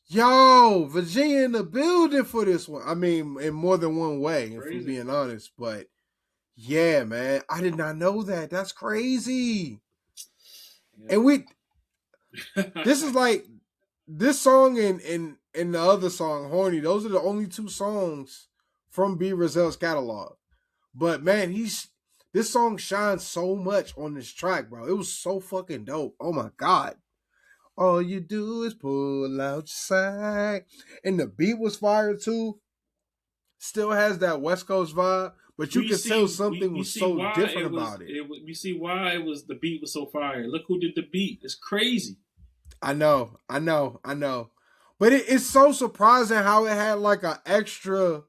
Yo, Virginia in the building for this one. I mean, in more than one way, if Crazy. I'm being honest. But yeah, man, I did not know that. That's crazy. Yeah. And this is like this song and the other song, Horny. Those are the only two songs from B. Rezel's catalog. But man, this song shines so much on this track, bro. It was so fucking dope. Oh my god. All you do is pull out your sack. And the beat was fire too. Still has that West Coast vibe, but you can tell something was so different about it. You see why the beat was so fire. Look who did the beat. It's crazy. I know. But it's so surprising how it had like an extra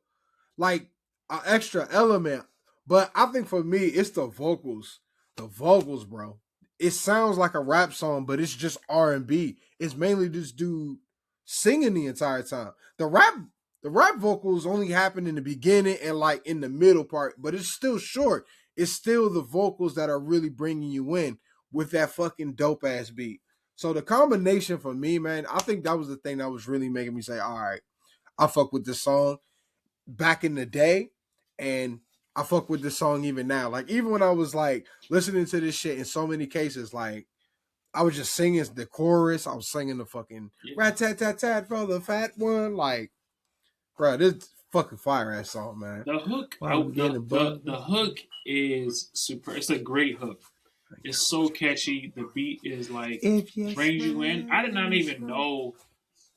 element. But I think for me, it's the vocals. The vocals, bro. It sounds like a rap song, but it's just R&B. It's mainly this dude singing the entire time. The rap vocals only happen in the beginning and like in the middle part, but it's still short. It's still the vocals that are really bringing you in with that fucking dope ass beat. So the combination for me, man, I think that was the thing that was really making me say, all right, I fuck with this song. back in the day, and I fuck with this song even now. Like even when I was like listening to this shit, in so many cases, like I was just singing the chorus. I was singing the fucking Yeah. rat tat tat tat for the fat one. Like, bro, this fucking fire ass song, man. The hook, Why we getting the buzzed? hook is super. It's a great hook. It's so catchy. The beat is like If you brings you in. smile I did not and even slow. know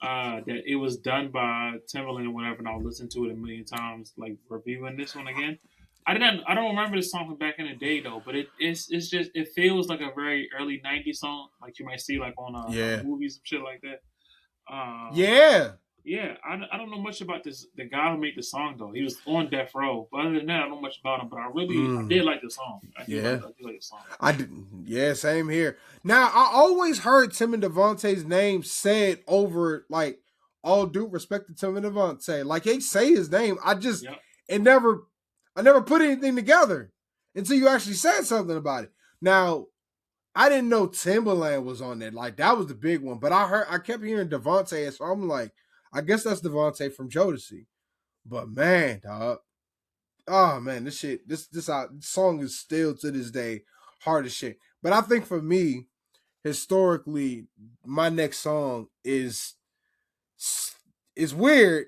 that it was done by Timberland or whatever, and I'll listen to it a million times, like reviewing this one again. I didn't. I don't remember this song from back in the day though, but it's just it feels like a very early '90s song, like you might see like on Yeah, movies and shit like that. yeah. Yeah, I don't know much about this. The guy who made the song though, he was on Death Row. But other than that, I don't know much about him. But I Mm, did like the song. yeah. I do like the song. I didn't. Yeah, same here. Now I always heard Tim and Devontae's name said over, like, all due respect to Tim and Devontae. Like they say his name. Yep. It never, I never put anything together until you actually said something about it. Now I didn't know Timberland was on that. Like that was the big one. But I kept hearing Devontae, so I'm like, I guess that's Devontae from Jodeci. But man, dog, oh man, this song is still to this day hard as shit. But I think for me, historically, my next song is weird,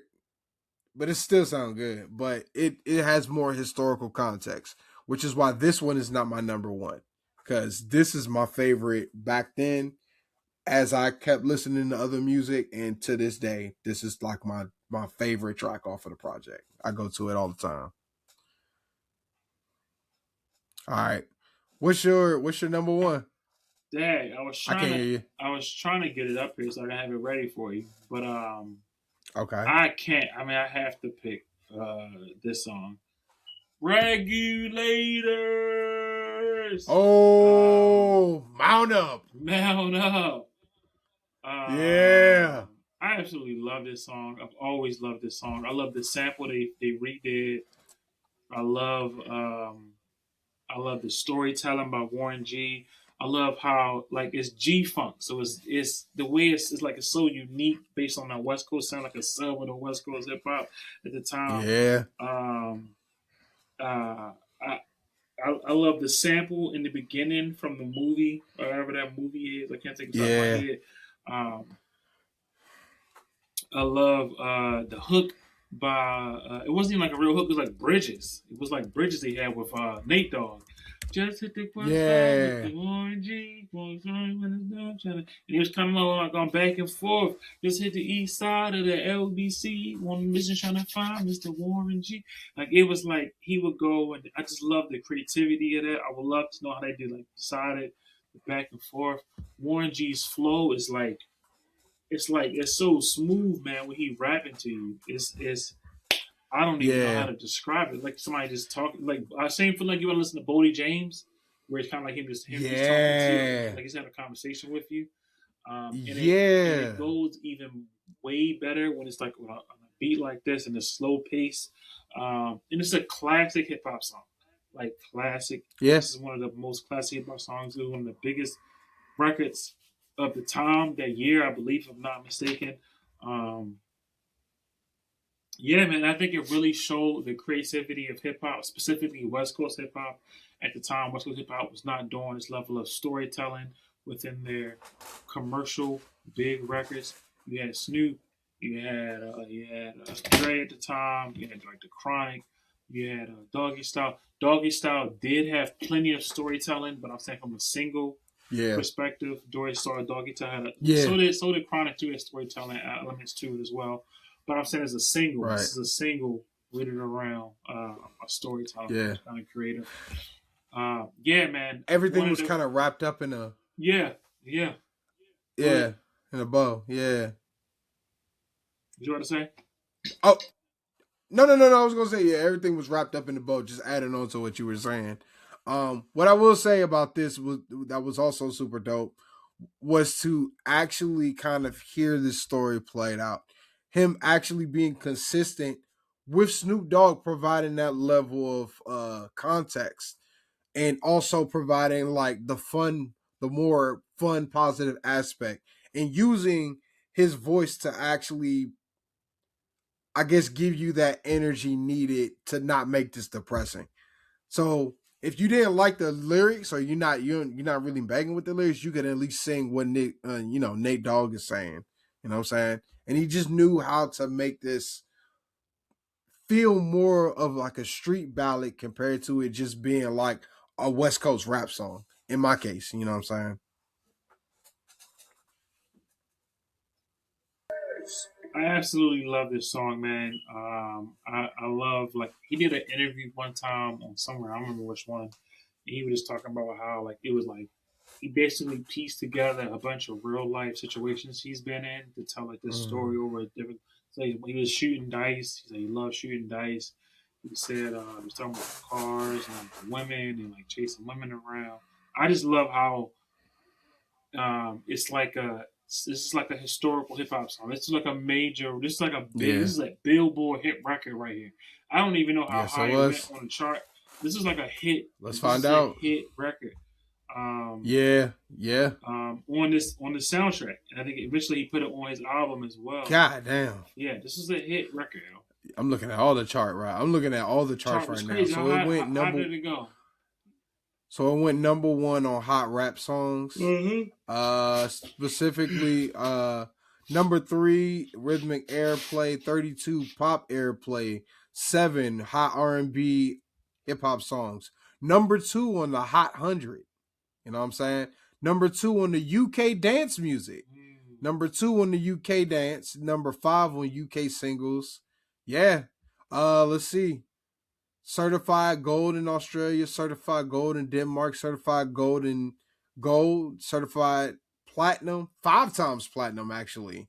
but it still sounds good. But it has more historical context, which is why this one is not my number one. Because this is my favorite back then. As I kept listening to other music, and to this day, this is like my favorite track off of the project. I go to it all the time. All right. What's your number one? Dang, I can't hear you. I was trying to get it up here so I can have it ready for you. But Okay. I can't. I mean, I have to pick this song, Regulators. Oh, mount up. Mount up. Yeah. I absolutely love this song. I've always loved this song. I love the sample they redid. I love I love the storytelling by Warren G. I love how like it's G funk, so it's the way it's like it's so unique based on that West Coast sound, like a sub with a West Coast hip hop at the time. Yeah. Um, uh, I, I love the sample in the beginning from the movie, whatever that movie is. I can't think of the top of my Yeah. head. Um, I love the hook by it wasn't even like a real hook, it was like bridges. It was like bridges they had with Nate Dogg. Just hit the plus five with Yeah. the orange, and he was kind of like going back and forth. Just hit the east side of the LBC, one mission trying to find Mr. Warren G. Like it was like he would go, and I just love the creativity of that. I would love to know how they did like decided the back and forth. Warren G's flow is like it's so smooth, man. When he rapping to you, it's I don't even know how Yeah. to describe it. Like somebody just talking. Like I same feel like you want to listen to Bodie James, where it's kind of like him just talking to you, Yeah. like he's having a conversation with you. And it Yeah. goes even way better when it's like on a beat like this and a slow pace. And it's a classic hip hop song, like classic. Yeah. This is one of the most classic hip hop songs. It was one of the biggest records of the time that year, I believe, if I'm not mistaken. Um, yeah, man, I think it really showed the creativity of hip hop, specifically West Coast hip hop. At the time, West Coast hip hop was not doing this level of storytelling within their commercial big records. You had Snoop, you had Dre at the time, you had like the Chronic, you had Doggy Style. Doggy Style did have plenty of storytelling, but I'm saying from a single Yeah. perspective, Dory Star Doggy Style had Yeah. so did Chronic too had storytelling elements to it as well. But I'm saying as a single, Right. this is a single with it around a storytelling that Yeah. was kind of creative. Yeah, man. Everything One of was the kind of wrapped up in a, yeah, yeah. Go ahead. yeah, in a bow. Yeah. What you want to say? Oh, no. I was gonna say, yeah, everything was wrapped up in the bow. Just adding on to what you were saying. What I will say about this was that was also super dope was to actually kind of hear this story played out. Him actually being consistent with Snoop Dogg providing that level of context, and also providing like the more fun, positive aspect, and using his voice to actually I guess, give you that energy needed to not make this depressing. So if you didn't like the lyrics, or you're not really banging with the lyrics, you could at least sing what Nate Dogg is saying. You know what I'm saying? And he just knew how to make this feel more of like a street ballad compared to it just being like a West Coast rap song. In my case, you know what I'm saying? I absolutely love this song, man. I love like he did an interview one time on somewhere. I don't remember which one. He was just talking about how like it was like he basically pieced together a bunch of real life situations he's been in to tell like this story over a different. So he was shooting dice. He said he loved shooting dice. He said he was talking about the cars and like the women and like chasing women around. I just love how it's like a this is like a historical hip hop song. This is like a major. This is like a big. This Yeah. is a Billboard hit record right here. I don't even know how Yes, it high it went was. on the chart. This is like a hit. Let's This find is a out. hit record. Um, Yeah, yeah. on the soundtrack, and I think eventually he put it on his album as well. God damn. Yeah, this is a hit record. I'm looking at all the chart right. I'm looking at all the Chart charts was right now. crazy. So it went How number did it go? so it went number one on hot rap songs. Mm-hmm. Specifically number 3 rhythmic airplay, 32 pop airplay, 7 hot R&B hip hop songs. Number 2 on the hot 100. You know what I'm saying? Number 2 on the UK dance music. Number 2 on the UK dance. Number 5 on UK singles. Yeah. Let's see. Certified gold in Australia, certified gold in Denmark, certified gold, certified platinum, 5 times platinum actually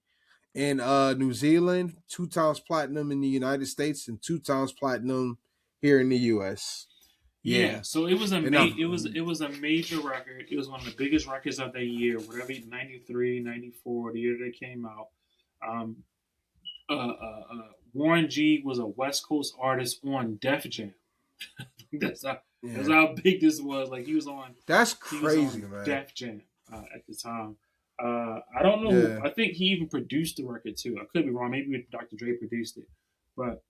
in New Zealand, 2 times platinum in the United States, and 2 times platinum here in the US. Yeah, Yeah. so it was And now, it was a major record. It was one of the biggest records of that year, whatever 93, 94, the year they came out. Um, Warren G was a West Coast artist on Def Jam. that's how that's yeah. how big this was. Like That's he was crazy, on man. Def Jam at the time. I don't know. Yeah. I think he even produced the record too. I could be wrong. Maybe Dr. Dre produced it, but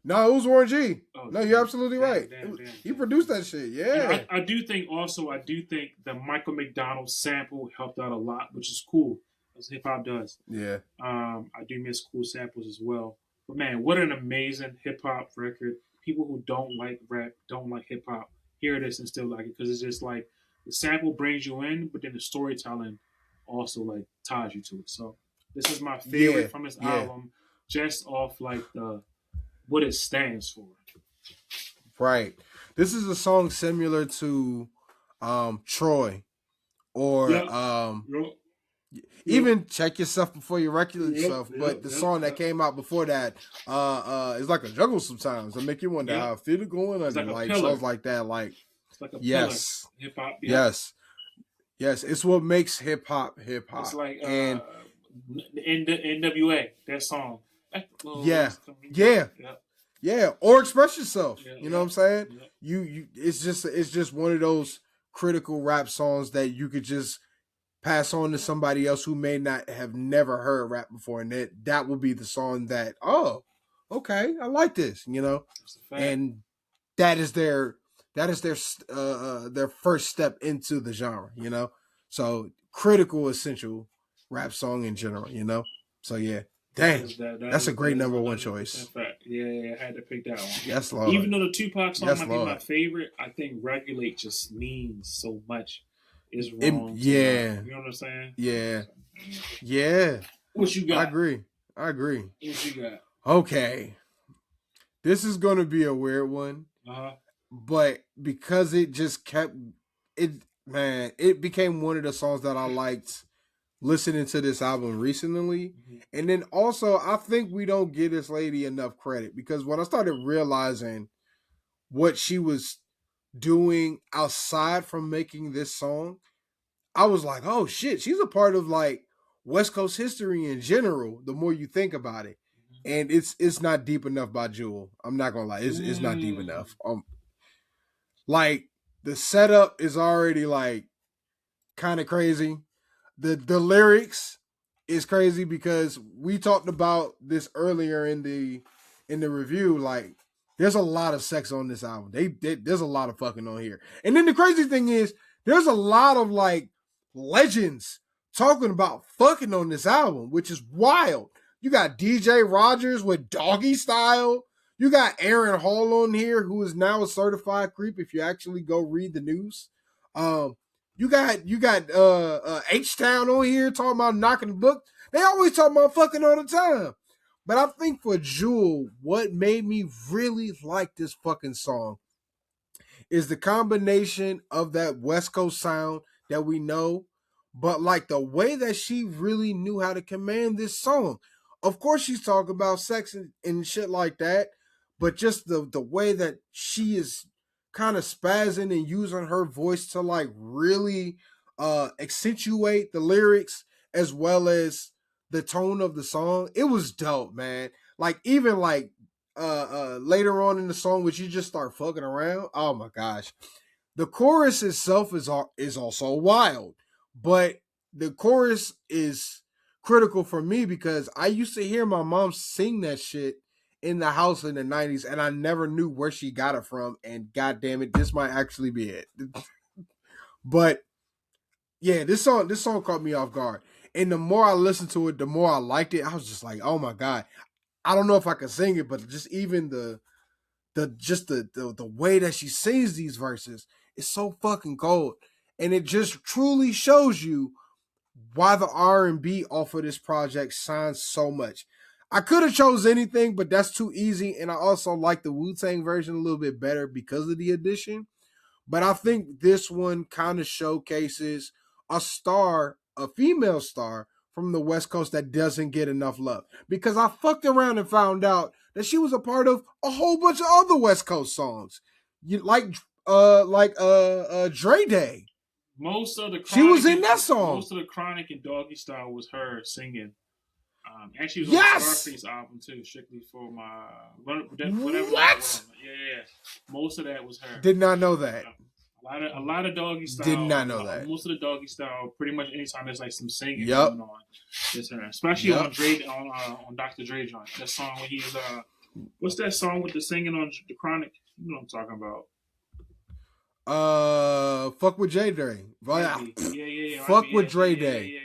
No, it was Warren G. oh No, you're damn, absolutely right. He damn. produced that shit. And Yeah. I do think also I do think the Michael McDonald sample helped out a lot, which is cool as hip hop does. Yeah. I do miss cool samples as well. But man, what an amazing hip hop record! People who don't like rap, don't like hip hop, hear this and still like it because it's just like the sample brings you in, but then the storytelling also like ties you to it. So this is my Yeah. favorite from this Yeah. album, just off like the what it stands for. Right. This is a song similar to Troy, or Yep. Yep. Yep. even Check Yourself Before You Wreck Yep. Yourself. Yep. But the Yep. song that Yep. came out before that is like a juggle sometimes. It make you wonder Yep. how I feel it going It's under. like a Like pillar. songs like that. Like, It's like a pillar. yes. Hip hop. Yep. Yes. Yes. It's what makes hip hop hip It's hop. like And NWA, that song. yeah. Yeah. Yep. Yeah. Or express yourself. Yeah, You know what I'm saying? yep. You it's just one of those critical rap songs that you could just pass on to somebody else who may not have never heard rap before, and that will be the song that, oh, okay, I like this, That's a fact. and that is their their first step into the genre, so critical, essential rap song in general. So yeah, damn, that's a great that is number one 100% choice. fact. Yeah, I had to pick that one. Yes, Even Lord. though the Tupac song Yes, might be my Lord. favorite, I think "Regulate" just means so much. It's It, wrong. yeah, You know what I'm saying? yeah, So, yeah. what you I got? agree. I agree. What you got? Okay, this is gonna be a weird one, Uh huh. but because it just kept it, man, it became one of the songs that I liked listening to this album recently. Mm-hmm. And then also, I think we don't give this lady enough credit, because when I started realizing what she was doing outside from making this song, I was like, oh shit, she's a part of like West Coast history in general, the more you think about it. And it's not deep enough by Jewel. I'm not gonna lie. It's not deep enough. Like, the setup is already like kind of crazy. The lyrics it's crazy because we talked about this earlier in the review. Like, there's a lot of sex on this album. There's a lot of fucking on here. And then the crazy thing is, there's a lot of like legends talking about fucking on this album, which is wild. You got DJ Rogers with Doggy Style. You got Aaron Hall on here, who is now a certified creep. If you actually go read the news, um, you got H Town on here talking about knocking the book. They always talk about fucking all the time. But I think for Jewel, what made me really like this fucking song is the combination of that West Coast sound that we know, but like the way that she really knew how to command this song. Of course, she's talking about sex and shit like that, but just the way that she is kind of spazzing and using her voice to like really accentuate the lyrics as well as the tone of the song. It was dope, man. Like even like later on in the song, which you just start fucking around. Oh my gosh, the chorus itself is also wild, but the chorus is critical for me because I used to hear my mom sing that shit in the house in the 90s, and I never knew where she got it from. And god damn it, this might actually be it. But yeah, this song caught me off guard. And the more I listened to it, the more I liked it. I was just like, oh my god. I don't know if I can sing it, but just even the way that she sings these verses is so fucking cold, and it just truly shows you why the R&B off of this project shines so much. I could have chose anything, but that's too easy, and I also like the Wu-Tang version a little bit better because of the addition. But I think this one kind of showcases a star, a female star from the West Coast that doesn't get enough love. Because I fucked around and found out that she was a part of a whole bunch of other West Coast songs. You Dre Day. Most of the She was chronic in that and song. most of the chronic and Doggy Style was her singing. And she was on the Yes. Scarface album too, strictly for my whatever What? Yeah. Most of that was her. Did not know that. A lot of Doggy Style. Did not know that. Most of the Doggy Style, pretty much anytime there's like some singing Yep. going on, it's her. Especially Yep. on Dre on Dr. Dre joint. That song when he's what's that song with the singing on the Chronic? You know what I'm talking about. Fuck with J Day. Yeah. Fuck with Dre Day. Yeah.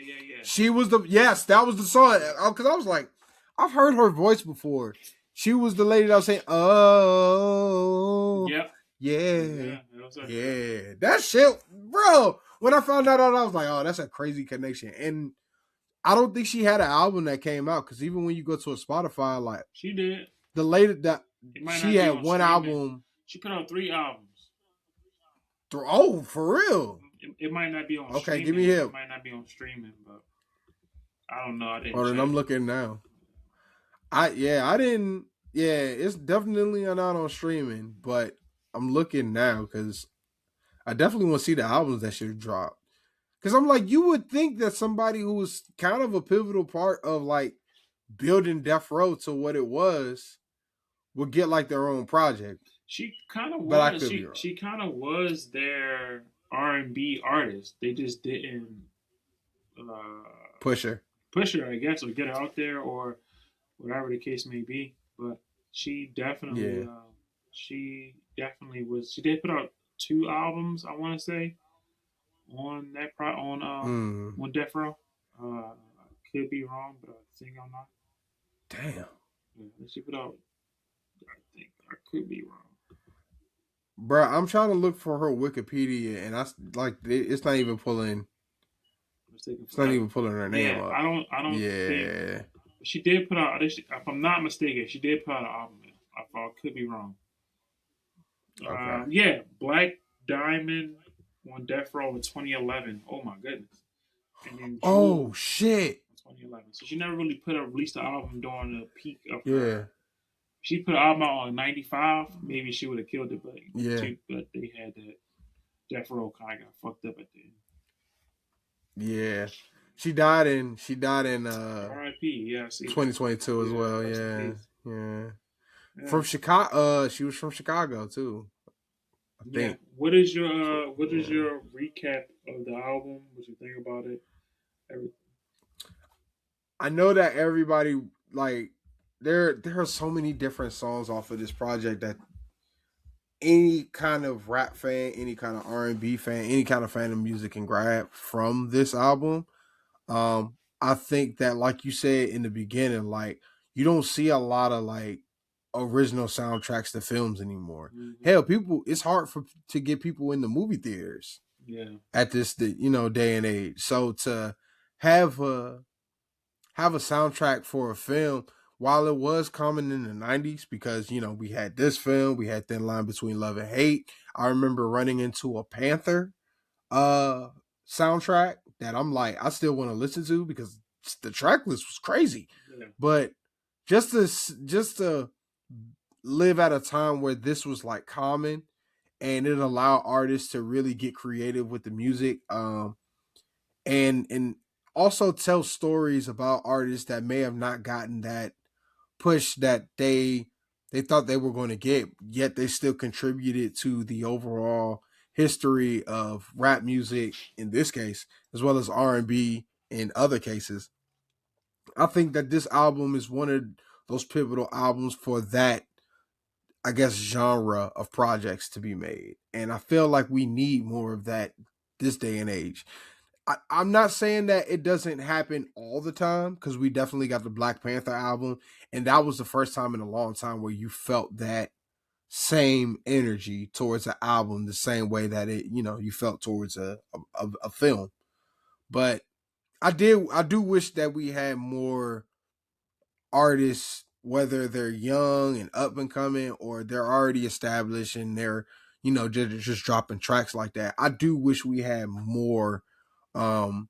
She was that was the song. Because I was like, I've heard her voice before. She was the lady that was saying, "Oh, Yep. yeah. That shit, bro." When I found out, I was like, "Oh, that's a crazy connection." And I don't think she had an album that came out because even when you go to a Spotify, like she did, the latest that she had one album. She put out 3 albums. Oh, for real? It might not be on. Okay, streaming. give me him. It might not be on streaming, but I don't know. I didn't. Hold on, I'm looking now. I didn't. Yeah, it's definitely not on streaming, but I'm looking now because I definitely want to see the albums that should drop. Because I'm like, you would think that somebody who was kind of a pivotal part of like building Death Row to what it was would get like their own project. She kind of was. But I could be wrong. She kind of was their R&B artist. They just didn't push her, I guess, or get her out there, or whatever the case may be. But she definitely, was. She did put out 2 albums, I want to say, on that on Death Row. I could be wrong, but I think I'm not. Damn. Yeah, she put out. I think I could be wrong. Bruh, I'm trying to look for her Wikipedia, and it's not even pulling. It's not even pulling her name up. I don't. Yeah. Think, she did put out. If I'm not mistaken, she did put out an album. I could be wrong. Okay. Black Diamond on Death Row in 2011. Oh my goodness. And then Jewel, shit. 2011. So she never really released the album during the peak of her. She put an album out on 95. Maybe she would have killed it, but but they had that Death Row kind of got fucked up at the end. Yeah. She died in R.I.P. 2022 as well. Yeah. From Chicago. She was from Chicago too. I think. What is your recap of the album? What you think about it? Everything. I know that everybody like there are so many different songs off of this project that any kind of rap fan, any kind of R&B fan, any kind of fan of music can grab from this album. I think that, like you said in the beginning, like you don't see a lot of like original soundtracks to films anymore. Mm-hmm. Hell, people, it's hard for to get people in the movie theaters Yeah. at this, day and age. So to have a soundtrack for a film, while it was common in the '90s, because we had this film, we had Thin Line Between Love and Hate. I remember running into a Panther uh soundtrack that I'm like, I still want to listen to because the track list was crazy. Yeah. But just to live at a time where this was like common, and it allowed artists to really get creative with the music, and also tell stories about artists that may have not gotten that push that they thought they were going to get, yet they still contributed to the overall history of rap music in this case, as well as R&B in other cases. I think that this album is one of those pivotal albums for that, I guess, genre of projects to be made. And I feel like we need more of that this day and age. I'm not saying that it doesn't happen all the time, because we definitely got the Black Panther album, and that was the first time in a long time where you felt that same energy towards an album the same way that you felt towards a film. But I do wish that we had more artists, whether they're young and up and coming or they're already established and they're just dropping tracks like that. I do wish we had more um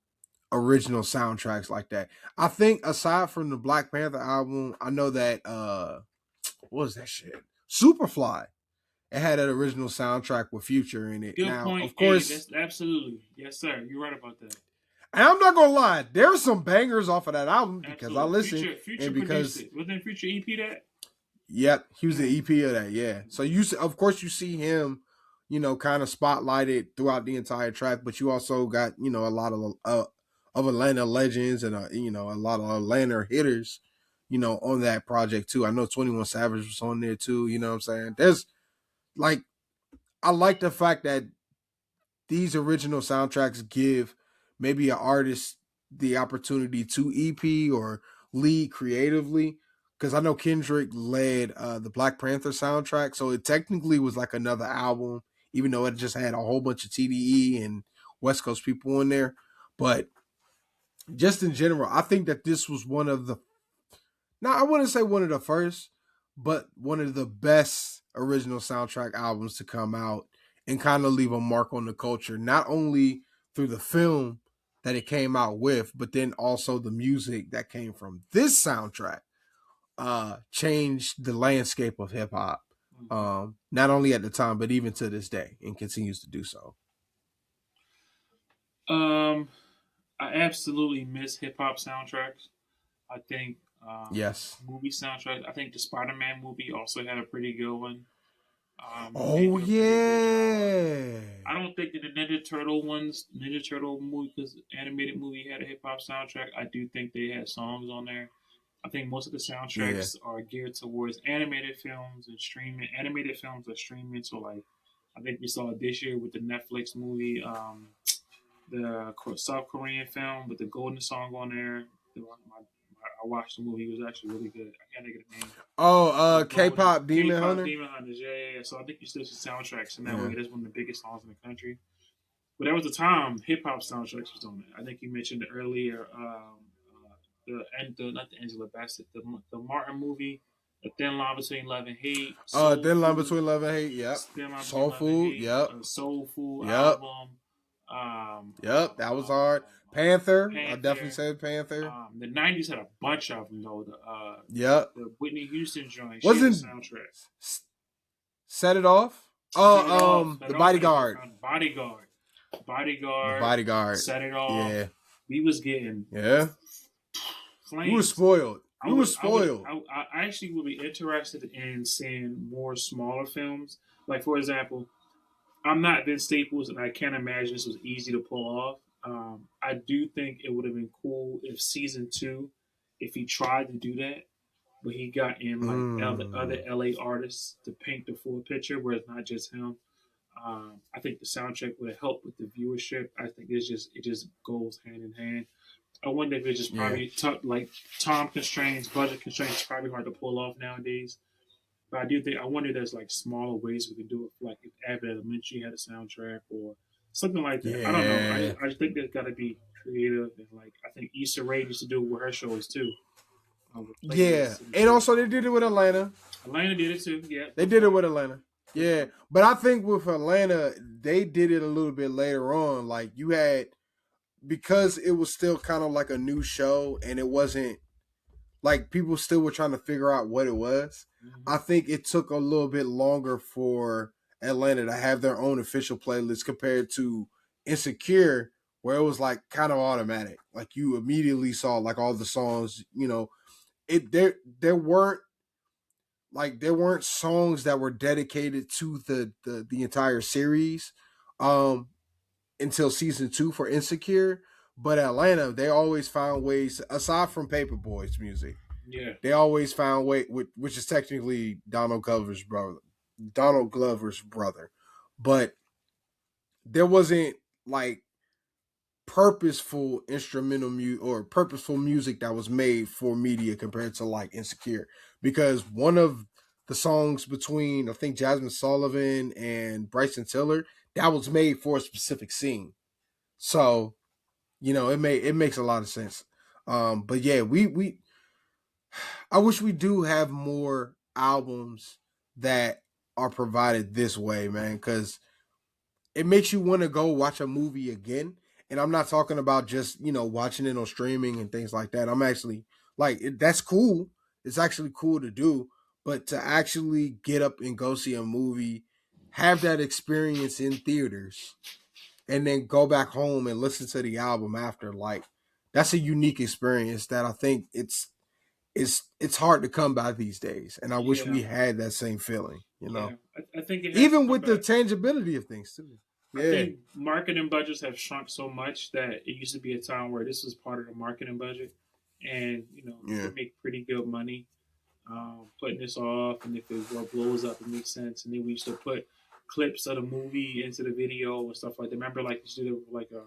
original soundtracks like that. I think aside from the Black Panther album, I know that what was that shit? Superfly. It had an original soundtrack with Future in it. Good Now, point. of Hey, course, that's absolutely yes, sir. You're right about that. and I'm not gonna lie, there's some bangers off of that album because I Absolutely. listened Future and produced because it. Wasn't Future EP that? yep, he was the Mm. EP of that. Yeah, so of course, you see him, kind of spotlighted throughout the entire track, but you also got a lot of Atlanta legends and a lot of Atlanta hitters, on that project too. I know 21 Savage was on there too. You know what I'm saying? There's like I like the fact that these original soundtracks give maybe an artist the opportunity to EP or lead creatively. Because I know Kendrick led the Black Panther soundtrack, so it technically was like another album, even though it just had a whole bunch of TDE and West Coast people in there. But just in general, I think that this was one of the, now I wouldn't say one of the first, but one of the best original soundtrack albums to come out and kind of leave a mark on the culture, not only through the film that it came out with, but then also the music that came from this soundtrack changed the landscape of hip hop. Mm-hmm. Not only at the time, but even to this day, and continues to do so. Um, I absolutely miss hip hop soundtracks. I think Yes. movie soundtracks. I think the Spider Man movie also had a pretty good one. They Oh do a pretty good job. yeah. I don't think that the Ninja Turtle movie, because animated movie had a hip hop soundtrack. I do think they had songs on there. I think most of the Yeah. soundtracks are geared towards animated films and streaming. Animated films are streaming, so like I think we saw it this year with the Netflix movie, the South Korean film with the Golden Song on there. I watched the movie; it was actually really good. I can't think of the name. Oh, The Golden K-pop Demon K-pop Hunter. Demon Hunters, yeah, yeah, yeah. So I think you still see soundtracks, and that way Yeah. it is one of the biggest songs in the country. But there was a time hip hop soundtracks was on there. I think you mentioned earlier the not the Angela Bassett, the Martin movie, The Thin Line Between Love and Hate, Soul Thin Line Food, Between Love and Hate. Yep. Thin Line Between Soul Love and Food. Hate, Yep. a Soul Food Yep. album, Yep. That was hard. Panther. I definitely Panther. said Panther. The '90s had a bunch of them though. Yep. The Whitney Houston joint, she had a Wasn't soundtrack. Set It Off? Set It Oh, Off. Set The It Off had a good Bodyguard. sound. Bodyguard. The Bodyguard. Bodyguard. Set It Off. Yeah. We was getting Yeah. We were flames. spoiled. I We were would, I would, spoiled. I actually would be interested in seeing more smaller films. Like for example, I'm not Vince Staples, and I can't imagine this was easy to pull off. I do think it would have been cool if season two if he tried to do that, but he got in like other Mm. LA artists to paint the full picture, where it's not just him. I think the soundtrack would have helped with the viewership. I think it just goes hand in hand. I wonder if it's just Yeah. probably like time constraints, budget constraints. It's probably hard to pull off nowadays. But I do think I wonder if there's like smaller ways we could do it. Like if Abbott Elementary had a soundtrack or something like that. I don't know. Yeah. I just think there's got to be creative and like I think Issa Rae used to do it with her shows too, with Yeah. playlists and And shit. also they did it with Atlanta. Atlanta did it too. Yeah, They did it with Atlanta. Yeah. But I think with Atlanta, they did it a little bit later on. Like you had because it was still kind of like a new show and it wasn't like people still were trying to figure out what it was. Mm-hmm. I think it took a little bit longer for Atlanta to have their own official playlist compared to Insecure, where it was like kind of automatic. Like you immediately saw like all the songs, it there weren't there weren't songs that were dedicated to the entire series until season 2 for Insecure. But Atlanta, they always found ways aside from Paperboy's music. Yeah. They always found way, which is technically Donald Glover's brother, but there wasn't like purposeful instrumental music or purposeful music that was made for media compared to like Insecure, because one of the songs between I think Jasmine Sullivan and Bryson Tiller that was made for a specific scene, so it makes a lot of sense. But yeah, we I wish we do have more albums that are provided this way, man, because it makes you want to go watch a movie again. And I'm not talking about just, watching it on streaming and things like that. I'm actually that's cool. It's actually cool to do. But to actually get up and go see a movie, have that experience in theaters, and then go back home and listen to the album after, that's a unique experience that I think it's hard to come by these days, and I wish Yeah. we had that same feeling. Yeah. I think it has to Even come with the back. tangibility of things too. I Yeah, think marketing budgets have shrunk so much that it used to be a time where this was part of the marketing budget, and yeah. they make pretty good money putting this off. And if it blows up, it makes sense. And then we used to put clips of the movie into the video and stuff like that. Remember, like you did like the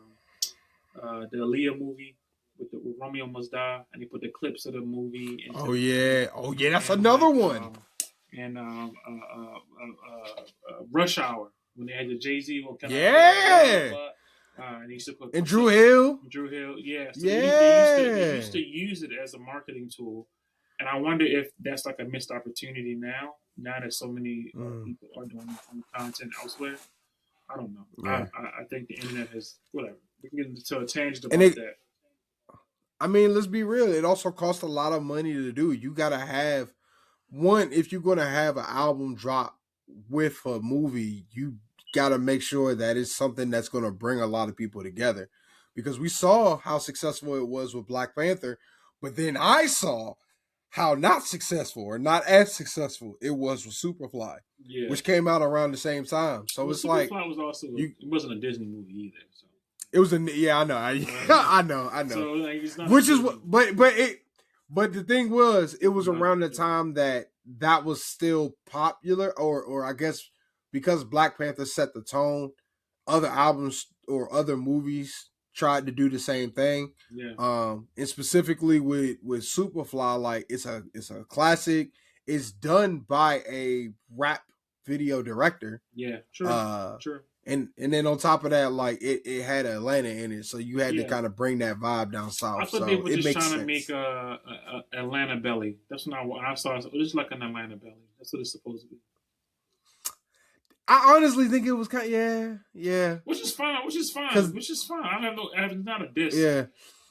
Aaliyah movie with Romeo Must Die, and they put the clips of the movie into Oh the thing, yeah, that's and another one. and Rush Hour when they had the Jay-Z one, kind of Yeah, and they used to put and Drew Hill. Drew Hill, yeah. So they Yeah, used to use it as a marketing tool, and I wonder if that's like a missed opportunity now. Now that so many people are doing content elsewhere, I don't know. yeah. I think the internet has whatever. We can get into a tangent And about that. I mean, let's be real. It also costs a lot of money to do. You gotta have one if you're gonna have an album drop with a movie. You gotta make sure that it's something that's gonna bring a lot of people together, because we saw how successful it was with Black Panther, but then I saw how not successful or not as successful it was with Superfly, Yeah. which came out around the same time. So Well, it's like Superfly was also you. it wasn't a Disney movie either. So It was I know, I know. so like it's not Which is what, but the thing was, it was around the time that was still popular, or I guess because Black Panther set the tone, other albums or other movies tried to do the same thing. Yeah. And specifically with Superfly, like it's a classic. It's done by a rap video director. Yeah. True. True. And then on top of that, like it had Atlanta in it, so you had to Yeah. kind of bring that vibe down south. I thought so they were it just makes trying sense. to make a Atlanta Belly. That's not what I saw. It's like an Atlanta Belly. That's what it's supposed to be. I honestly think it was kind of, yeah. Which is fine. Which is fine. 'Cause- Which is fine. I have no. It's not a diss. Yeah.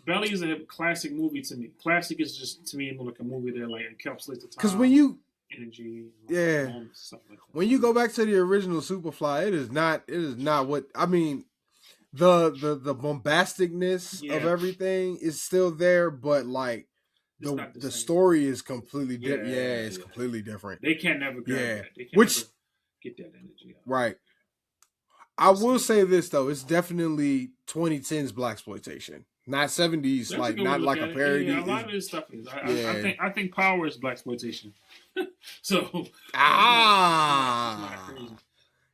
Belly is a classic movie to me. Classic is just to me more like a movie that like encapsulates the time. Because when you energy, Yeah. moments, stuff like that. when you go back to the original Superfly, it is not what I mean. The bombasticness Yeah. of everything is still there, but like It's not the same. story is completely different. Yeah, Yeah, it's yeah. completely different. They can't never grab Yeah. that. They can't Which- never get that energy out. Right. I will say this though, it's definitely 2010s blaxploitation. not 70s, That's a like good way to not look like at a it. Yeah, parody. a lot of this stuff is. Yeah. I think power is black exploitation. So it's not Ah, crazy.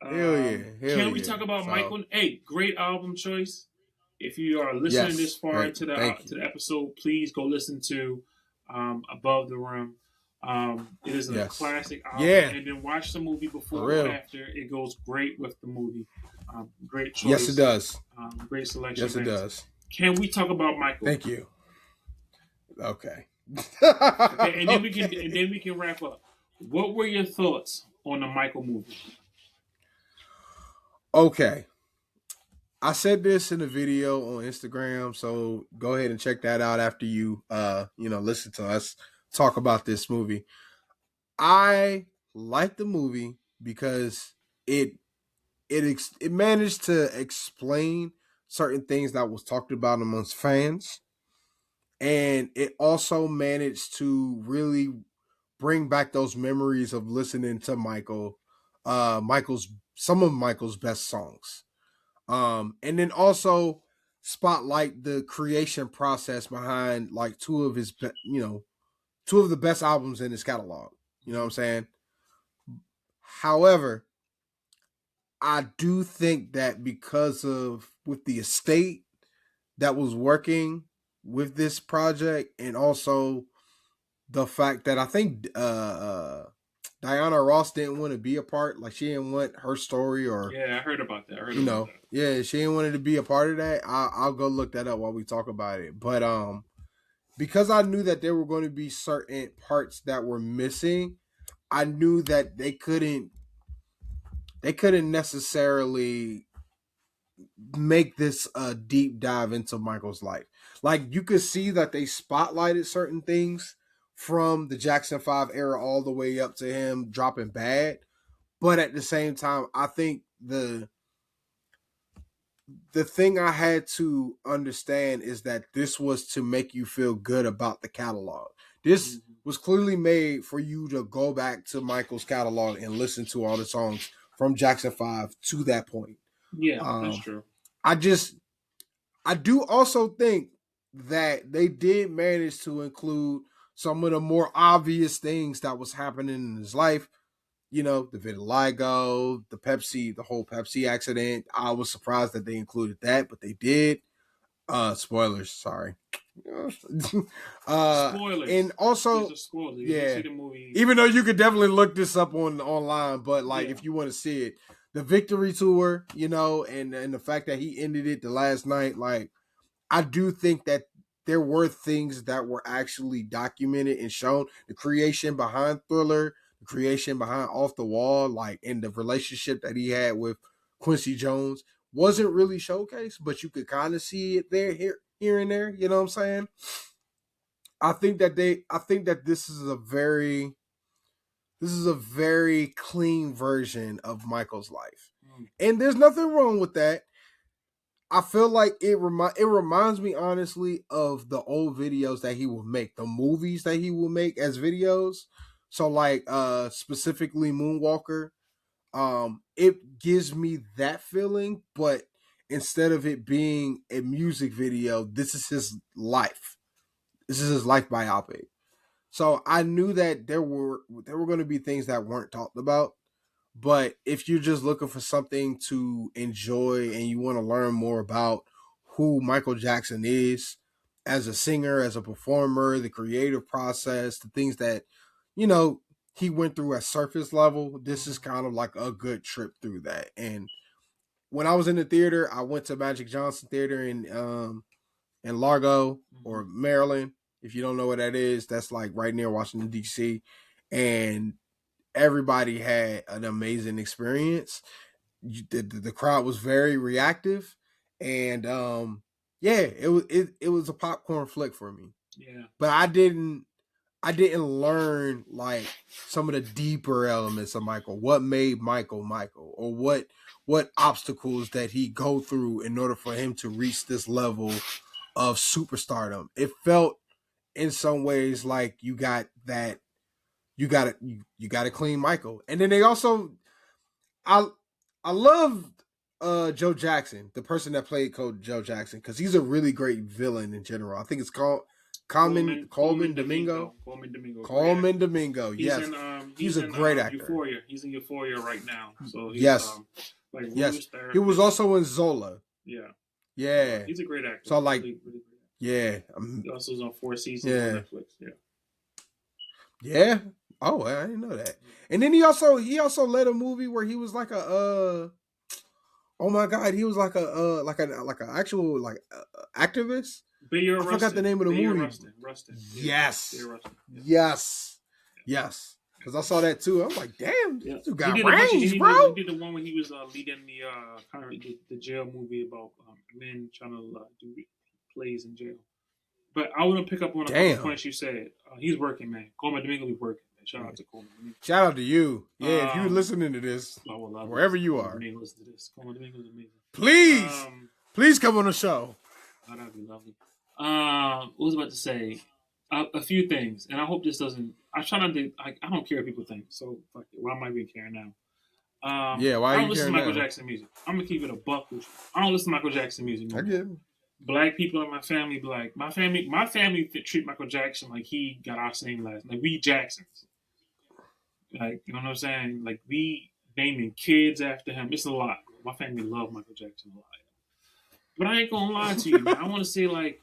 hell yeah, hell Can we yeah. talk about So Michael? Hey, great album choice. If you are listening this yes, far great. into Thank the you. episode, please go listen to Above the Rim. It is a Yes, classic album, yeah, and then watch the movie for before or real. after. It goes great with the movie. Great Yes, it choice. does. Great selection, Yes, it Vance. does. Can we talk about Michael? Thank you. Okay. Okay, and Okay. then we can wrap up. What were your thoughts on the Michael movie? Okay. I said this in a video on Instagram, so go ahead and check that out after you listen to us talk about this movie. I like the movie because it it managed to explain certain things that was talked about amongst fans, and it also managed to really bring back those memories of listening to Michael's some of Michael's best songs. And then also spotlight the creation process behind like two of the best albums in his catalog. You know what I'm saying? However, I do think that because of with the estate that was working with this project, and also the fact that I think Diana Ross didn't want to be a part, like she didn't want her story, or Yeah, I heard about that. I heard about that. yeah, she didn't want to be a part of that. I'll go look that up while we talk about it. But because I knew that there were going to be certain parts that were missing, I knew that they couldn't necessarily make this a deep dive into Michael's life. Like you could see that they spotlighted certain things from the Jackson 5 era all the way up to him dropping Bad, but at the same time, I think the thing I had to understand is that this was to make you feel good about the catalog. This Mm-hmm. was clearly made for you to go back to Michael's catalog and listen to all the songs from Jackson 5 to that point. Yeah, that's Um, true. I just I do also think that they did manage to include some of the more obvious things that was happening in his life. You know, the vitiligo, the whole Pepsi accident. I was surprised that they included that, but they did. Spoilers, sorry. uh, Spoilers. and These also, are spoilers. If you didn't yeah, see the movie, even though you could definitely look this up online, but like yeah. if you want to see it, the victory tour, and the fact that he ended it the last night, like I do think that there were things that were actually documented and shown. The creation behind Thriller, the creation behind Off the Wall, like in the relationship that he had with Quincy Jones wasn't really showcased, but you could kind of see it here and there. You know what I'm saying? I think that this is a very clean version of Michael's life. Mm. And there's nothing wrong with that. I feel like it reminds me honestly of the old videos that he would make, the movies that he would make as videos. So like specifically Moonwalker, it gives me that feeling, but instead of it being a music video, this is his life. This is his life biopic. So I knew that there were going to be things that weren't talked about. But if you're just looking for something to enjoy and you want to learn more about who Michael Jackson is as a singer, as a performer, the creative process, the things that, you know, he went through at surface level, this is kind of like a good trip through that. And when I was in the theater, I went to Magic Johnson Theater in Largo Mm-hmm. or Maryland. If you don't know what that is, that's like right near Washington D.C. And everybody had an amazing experience. The crowd was very reactive, and yeah, it was a popcorn flick for me. Yeah. But I didn't learn like some of the deeper elements of Michael. What made Michael Michael, or what obstacles that he go through in order for him to reach this level of superstardom. It felt in some ways like you got to clean Michael. And then they also I I love Joe Jackson, the person that played Coach Joe Jackson, because he's a really great villain in general. I think it's called Coleman Domingo. Coleman Domingo, great actor. Coleman Domingo. Yes, he's He's a in great actor. Euphoria. He's in Euphoria right now. So he's Yes, like yes. Rue's therapist. He was also in Zola. Yeah. Yeah. He's a great actor. So like, really, really yeah, he also was on 4 seasons yeah, on Netflix. Yeah. yeah. Oh, I didn't know that. And then he also led a movie where he was like a oh my god, he was like a actual like activist. Bayard I Rustin. forgot the name of the Bayard movie. Rustin. Yes. Bayard Rustin. Yeah. Yes. Because I saw that too. I was like, damn, Yeah. you got He range, bro. He did the one where he was leading the kind of the jail movie about men trying to do plays in jail. But I want to pick up on a couple points you said. He's working, man. Coleman Domingo be working. Man. Shout out to Coleman Domingo. Shout out to you. Yeah, if you're listening to this, wherever you are, listen to this. Coleman Domingo is amazing. Please come on the show. Oh, that'd be lovely. What was I about to say? A few things, and I hope this doesn't. I try not to. I don't care what people think, so fuck it. Why am I even caring now? Yeah, why? I don't listen to Michael Jackson music. I'm gonna keep it a buck with you. I don't listen to Michael Jackson music. I get it. Black people in my family be like, my family treat Michael Jackson like he got our same last, like we Jacksons. Like, you know what I'm saying? Like we naming kids after him. It's a lot. My family love Michael Jackson a lot. But I ain't gonna lie to you, man. I want to say like,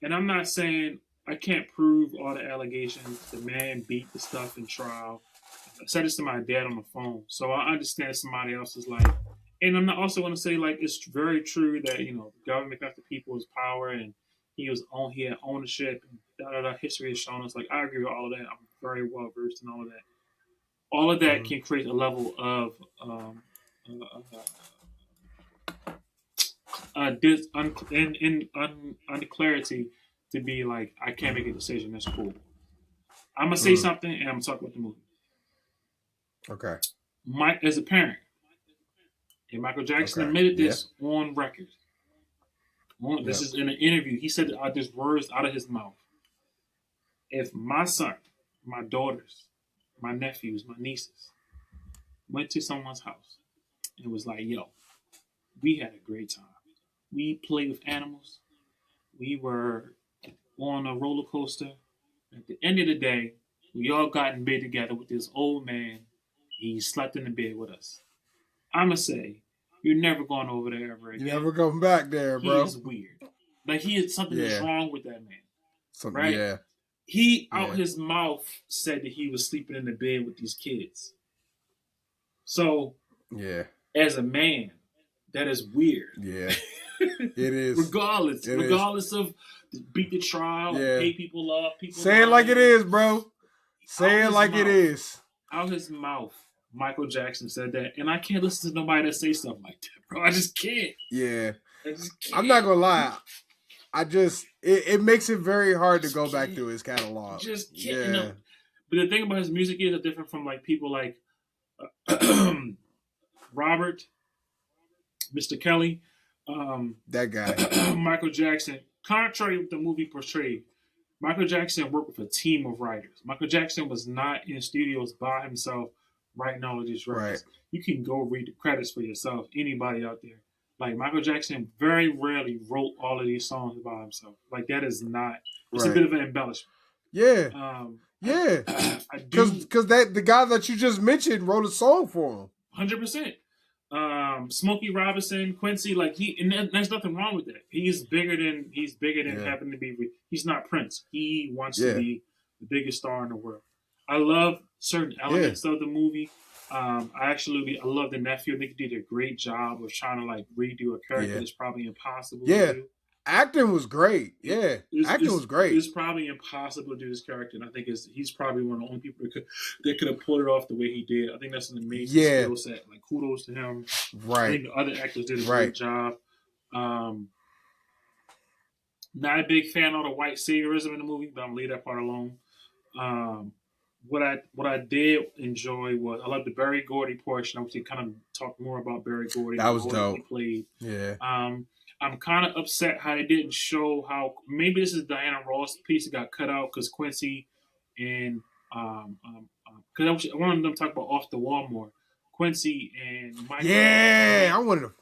and I'm not saying I can't prove all the allegations. The man beat the stuff in trial. I said this to my dad on the phone, so I understand somebody else is like. And I'm not also going to say like it's very true that the government got the people's power and he had ownership and history has shown us. Like I agree with all of that. I'm very well versed in all of that. All of that can create a level of unclarity to be like I can't make a decision. That's cool. I'm gonna say something and I'm gonna talk about the movie. Okay. Mike, as a parent. And Michael Jackson admitted this on record. This is in an interview. He said these words out of his mouth. If my son, my daughters, my nephews, my nieces went to someone's house and was like, yo, we had a great time. We played with animals. We were on a roller coaster. At the end of the day, we all got in bed together with this old man. He slept in the bed with us. I'm going to say, you're never going over there ever again. You're never going back there, bro. He is weird. Like, something is wrong with that man. Right? Yeah. He, out his mouth, said that he was sleeping in the bed with these kids. So, as a man, that is weird. Yeah. It is. regardless of beat the trial, pay people up. Say it like it is, bro. Say it like it is. Out his mouth. Michael Jackson said that, and I can't listen to nobody that say stuff like that, bro. I just can't. Yeah, I'm not gonna lie. It makes it very hard to go back through his catalog. Just can't. Yeah. But the thing about his music is it's different from like people like Robert, Mr. Kelly, that guy, Michael Jackson. Contrary to what the movie portrayed, Michael Jackson worked with a team of writers. Michael Jackson was not in studios by himself. Writing all of these records. Right. You can go read the credits for yourself. Anybody out there. Like Michael Jackson very rarely wrote all of these songs by himself. Like that is not it's a bit of an embellishment. Yeah. Because the guy that you just mentioned wrote a song for him. 100%. Smokey Robinson, Quincy, like there's nothing wrong with that. He's bigger than having to be. He's not Prince. He wants to be the biggest star in the world. I love certain elements of the movie. I love the nephew. I think he did a great job of trying to like redo a character that's probably impossible to do. Acting was great. Yeah. Acting was great. It's probably impossible to do this character, and I think he's probably one of the only people that could have pulled it off the way he did. I think that's an amazing skill set. Like kudos to him. Right. I think the other actors did a great job. Not a big fan of the white saviorism in the movie, but I'm gonna leave that part alone. What I did enjoy was I love the Berry Gordy portion. I want to kind of talk more about Berry Gordy. That was dope. He played. Yeah. I'm kind of upset how they didn't show how maybe this is Diana Ross piece that got cut out because Quincy and because I wanted them to talk about Off the Wall more. Quincy and Michael. Yeah, I wanted to.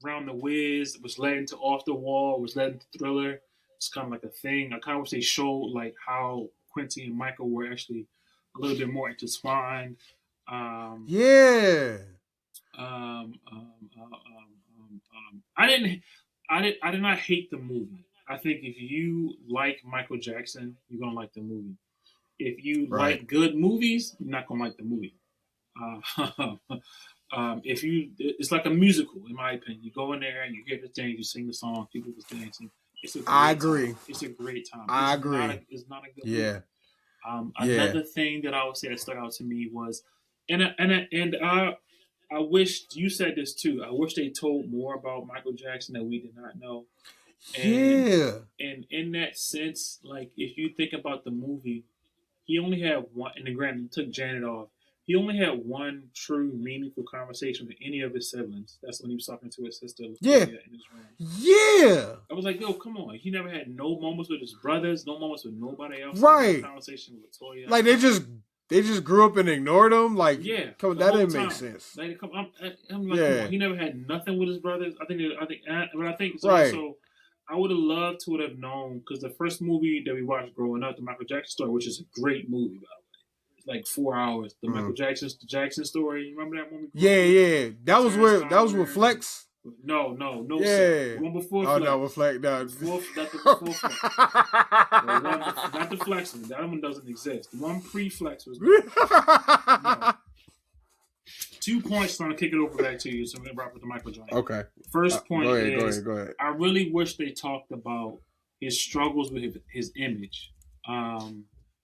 around the Wiz, which led into Off the Wall, which led into Thriller. It's kind of like a thing. I kind of wish they showed like how Quincy and Michael were actually a little bit more intertwined. Um, Yeah. um, um, I didn't, I did not hate the movie. I think if you like Michael Jackson, you're gonna like the movie. If you Right. like good movies, you're not gonna like the movie. Uh, if you, it's like a musical, in my opinion. You go in there and you hear the thing, you sing the song, people was dancing. It's a I great time. agree. It's a great time. I agree. It's not a good movie. Yeah. Yeah. Another thing that I would say that stuck out to me was, I wish you said this too. I wish they told more about Michael Jackson that we did not know. And Yeah. in that sense, like if you think about the movie, he only had one. And the grand took Janet off. He only had one true meaningful conversation with any of his siblings. That's when he was talking to his sister Yeah. Latoya in his room. Yeah. I was like, yo, come on. He never had no moments with his brothers, no moments with nobody else. No Right. conversation with Latoya. Like they just grew up and ignored him. Like, Yeah, come on, the that whole didn't time. make sense. Like, I'm like, come Yeah. on. He never had nothing with his brothers. But I think it's Right. also. I would have loved to have known because the first movie that we watched growing up, the Michael Jackson story, which is a great movie, by the way, it's like 4 hours. The Michael Jackson story. You remember that movie? Yeah, yeah. That was with Connor Flex. No, sir. Yeah. The one before Oh Flex. no, with Flex. No. Not the before Flex. Not the Flex one. That one doesn't exist. The one pre-Flex was no. 2 points. So I'm gonna kick it over back to you. So I'm gonna wrap with the Michael Jordan. Okay. First point Go ahead. I really wish they talked about his struggles with his image.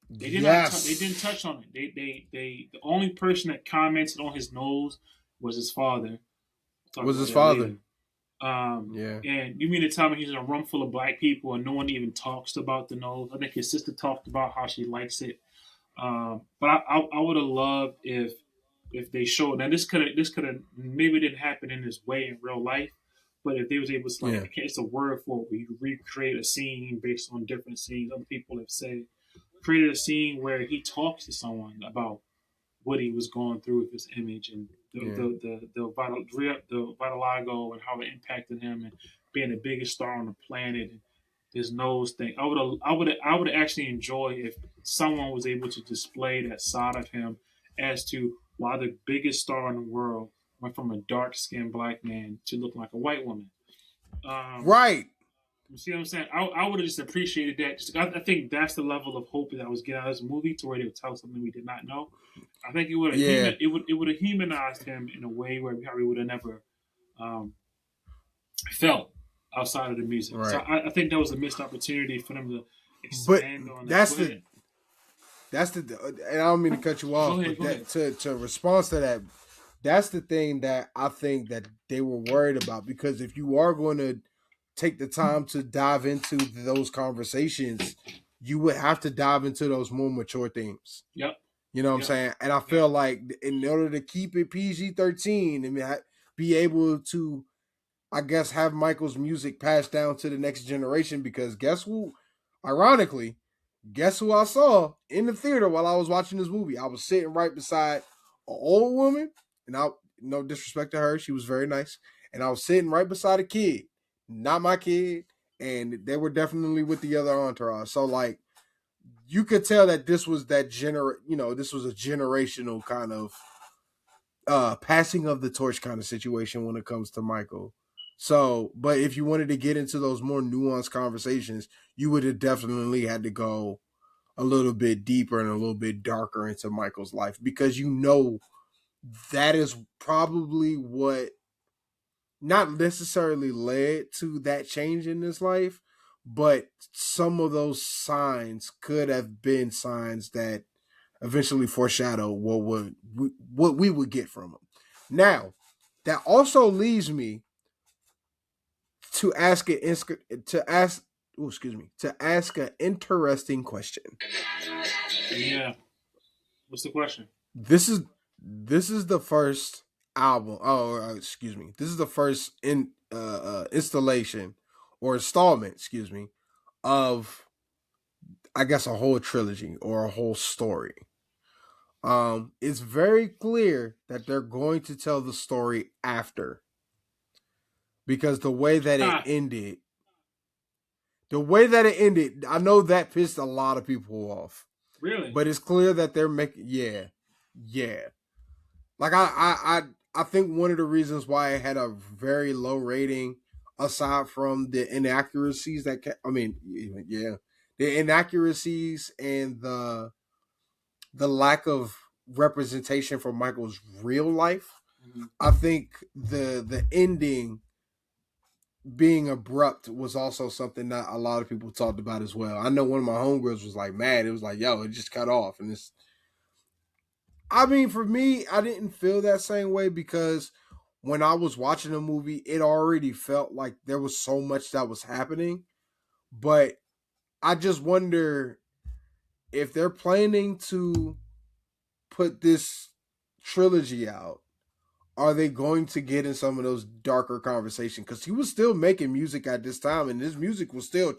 They did not. They didn't touch on it. The only person that commented on his nose was his father. Was his father? Yeah. And you mean to tell me he's in a room full of black people and no one even talks about the nose? I think his sister talked about how she likes it. But I would have loved if they showed. Now this could have maybe didn't happen in this way in real life, but if they was able to like it's a word for it where you recreate a scene based on different scenes other people have said, created a scene where he talks to someone about what he was going through with his image and the vitiligo and how it impacted him and being the biggest star on the planet and his nose thing. I would actually enjoy if someone was able to display that side of him as to why the biggest star in the world went from a dark skinned black man to looking like a white woman. Right. You see what I'm saying? I would have just appreciated that. I think that's the level of hope that I was getting out of this movie to where they would tell something we did not know. I think it would have it would have humanized him in a way where we probably would have never felt outside of the music. Right. So I think that was a missed opportunity for them to expand on that. That's the and I don't mean to cut you off, but to respond to that, that's the thing that I think that they were worried about, because if you are going to take the time to dive into those conversations, you would have to dive into those more mature themes. Yep. You know what I'm saying? And I feel like in order to keep it PG-13 and be able to, I guess, have Michael's music passed down to the next generation, because guess who I saw in the theater while I was watching this movie? I was sitting right beside an old woman, and no disrespect to her, she was very nice, and I was sitting right beside a kid, not my kid, and they were definitely with the other entourage. So like, you could tell that this was this was a generational kind of passing of the torch kind of situation when it comes to Michael. So, but if you wanted to get into those more nuanced conversations, you would have definitely had to go a little bit deeper and a little bit darker into Michael's life, because that is probably what not necessarily led to that change in his life, but some of those signs could have been signs that eventually foreshadow what we would get from him. Now, that also leads me to ask an interesting question. Yeah. What's the question? This is the first album. Oh, excuse me. This is the first installation or installment, excuse me, of, I guess, a whole trilogy or a whole story. It's very clear that they're going to tell the story after because the way that it Ah, ended, I know that pissed a lot of people off. really? But it's clear that they're making, yeah, yeah. Like I think one of the reasons why it had a very low rating, aside from the inaccuracies I mean, yeah, the inaccuracies and the lack of representation for Michael's real life. Mm-hmm. I think the ending being abrupt was also something that a lot of people talked about as well. I know one of my homegirls was like mad. It was like, yo, it just cut off, and it's. I mean, for me, I didn't feel that same way because when I was watching the movie, it already felt like there was so much that was happening. But I just wonder if they're planning to put this trilogy out, are they going to get in some of those darker conversations? Because he was still making music at this time, and his music was still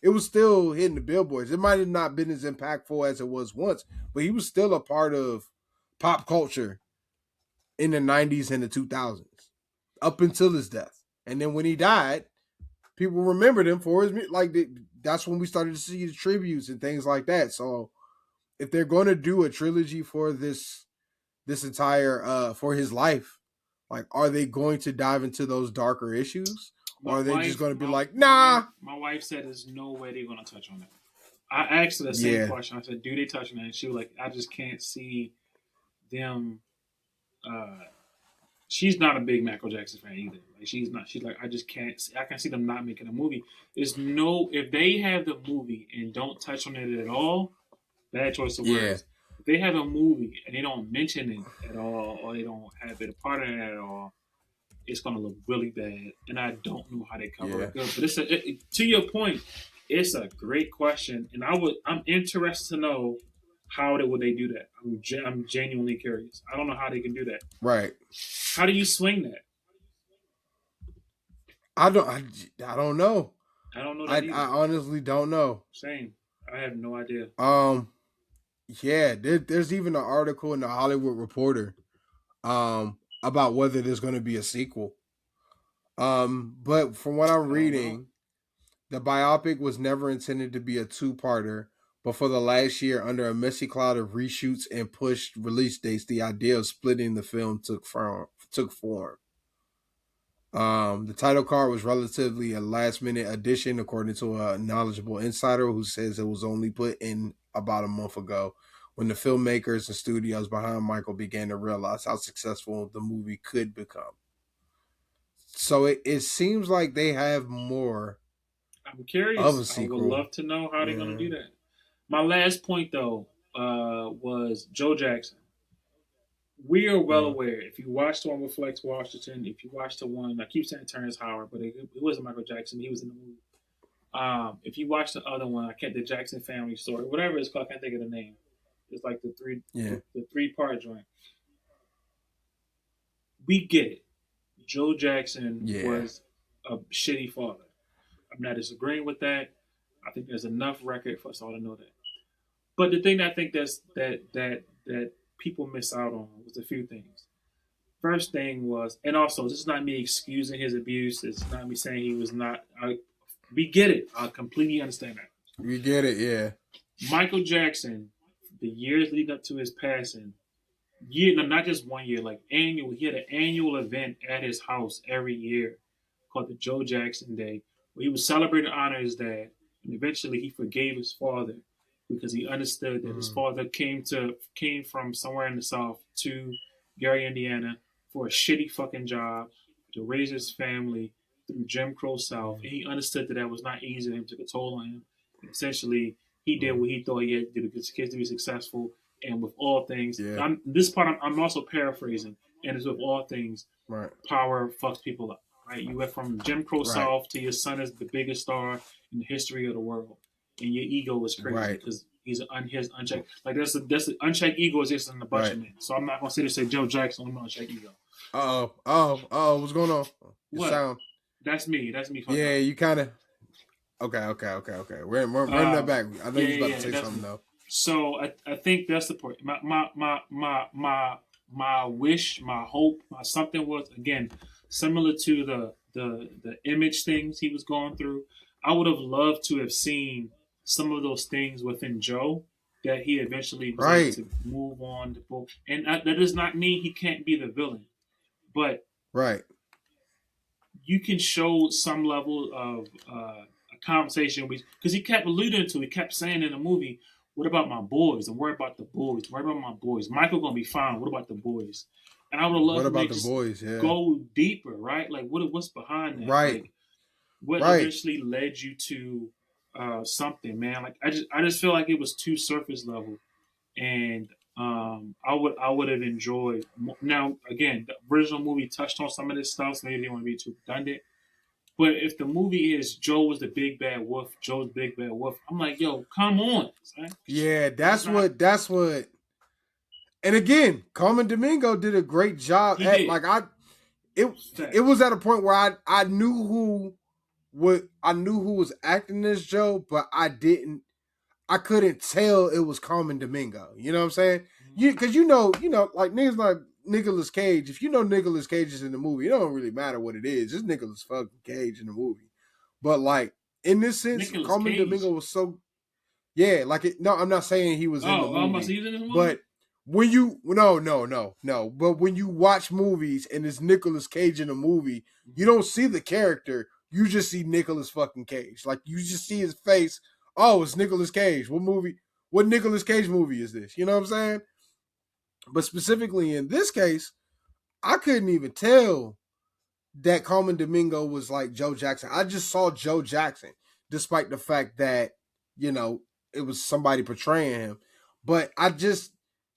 it was still hitting the billboards. It might have not been as impactful as it was once, but he was still a part of pop culture in the 90s and the 2000s up until his death. And then when he died, people remembered him for his like that's when we started to see the tributes and things like that. So if they're going to do a trilogy for this entire for his life, like are they going to dive into those darker issues, My or are they just wife, going to be my like, my wife, nah? my wife said there's no way they're gonna touch on it. I asked her the same Yeah, question. I said, "Do they touch on that?" And she was like, "I just can't see them." Uh, she's not a big Michael Jackson fan either. Like she's not. She's like, I just can't. I can see them not making a movie. There's no. If they have the movie and don't touch on it at all, bad choice of yeah, words. If they have a movie and they don't mention it at all, or they don't have it a part of it at all, it's gonna look really bad. And I don't know how they cover yeah, it good. But to your point, it's a great question, and I'm interested to know how would they do that. I'm genuinely curious. I don't know how they can do that. right. How do you swing that? I don't, I don't know. I don't know that I either. honestly don't know. Same. I have no idea. Um, yeah, there's even an article in the Hollywood Reporter about whether there's going to be a sequel. But from what I'm I don't know. reading, the biopic was never intended to be a two-parter, but for the last year, under a messy cloud of reshoots and pushed release dates, the idea of splitting the film took form. The title card was relatively a last-minute addition, according to a knowledgeable insider who says it was only put in about a month ago, when the filmmakers and studios behind Michael began to realize how successful the movie could become. So it seems like they have more I'm of curious. a I would sequel. love to know how they're going to Yeah. do that. My last point, though, was Joe Jackson. We are well Mm. aware. If you watch the one with Flex Washington, if you watch the one, I keep saying Terrence Howard, but it wasn't Michael Jackson. He was in the movie. If you watch the other one, I can't the Jackson Family Story, whatever it's called, I can't think of the name. It's like Yeah. the 3 part joint. We get it. Joe Jackson Yeah. was a shitty father. I'm not disagreeing with that. I think there's enough record for us all to know that. But the thing that I think that people miss out on was a few things. First thing was, and also this is not me excusing his abuse. It's not me saying he was not. We get it. I completely understand that. You get it, yeah. Michael Jackson, the years leading up to his passing, year no, not just one year, like annual. He had an annual event at his house every year called the Joe Jackson Day, where he would celebrate and honor his dad. And eventually, he forgave his father because he understood that his Mm. father came from somewhere in the South to Gary, Indiana, for a shitty fucking job to raise his family through Jim Crow South, Mm. and he understood that that was not easy, and it took a toll on him. And essentially, he did Mm. what he thought he had to do to get his kids to be successful, and with all things, Yeah. this part I'm also paraphrasing, and it's with all things, Right. power fucks people up. Right? You went from Jim Crow Right. South to your son is the biggest star in the history of the world, and your ego is crazy Right. because his unchecked. Like that's the unchecked ego is just in a bunch Right. of men. So I'm not gonna sit and say Joe Jackson with unchecked ego. What's going on? Your What? sound. That's me. That's me fucking Yeah, up. you kind of. Okay. We're in the Uh, back. I know yeah, you was about yeah, to yeah. say That's something me. though. So I think that's the point. My wish, my hope, my something was again similar to the image things he was going through. I would have loved to have seen some of those things within Joe that he eventually was able Right. to move on to both. And that does not mean he can't be the villain, but Right. you can show some level of a conversation because he kept alluding to, he kept saying in the movie, "What about my boys? I'm worried about the boys. Worried about my boys. Michael gonna be fine. What about the boys?" And I would have loved What for they about the just boys? Yeah. go deeper, right? Like what's behind that? Right. Like what Right. eventually led you to something, man? Like I just feel like it was too surface level, and I would have enjoyed. Now again, the original movie touched on some of this stuff, so maybe they didn't want to be too redundant. But if the movie is Joe was the big bad wolf, Joe's big bad wolf, I'm like, yo, come on, son. Yeah, This is not. that's what and again, Carmen Domingo did a great job He at did like it it facts, was at a point where I knew who was acting this Joe, but I couldn't tell it was Carmen Domingo. You know what I'm saying? Because like niggas like Nicolas Cage. If you know Nicolas Cage is in the movie, it don't really matter what it is. It's Nicolas fucking Cage in the movie. But like in this sense, Nicholas Carmen Domingo Cage. was so yeah. Like no, I'm not saying he was in the Oh, I'm about to say movie, he was in this movie. but when you no, but when you watch movies and it's Nicolas Cage in a movie, you Mm-hmm. don't see the character. You just see Nicolas fucking Cage. Like you just see his face. Oh, it's Nicolas Cage. What movie? What Nicolas Cage movie is this? You know what I'm saying? But specifically in this case, I couldn't even tell that Carmen Domingo was like Joe Jackson. I just saw Joe Jackson, despite the fact that, you know, it was somebody portraying him. But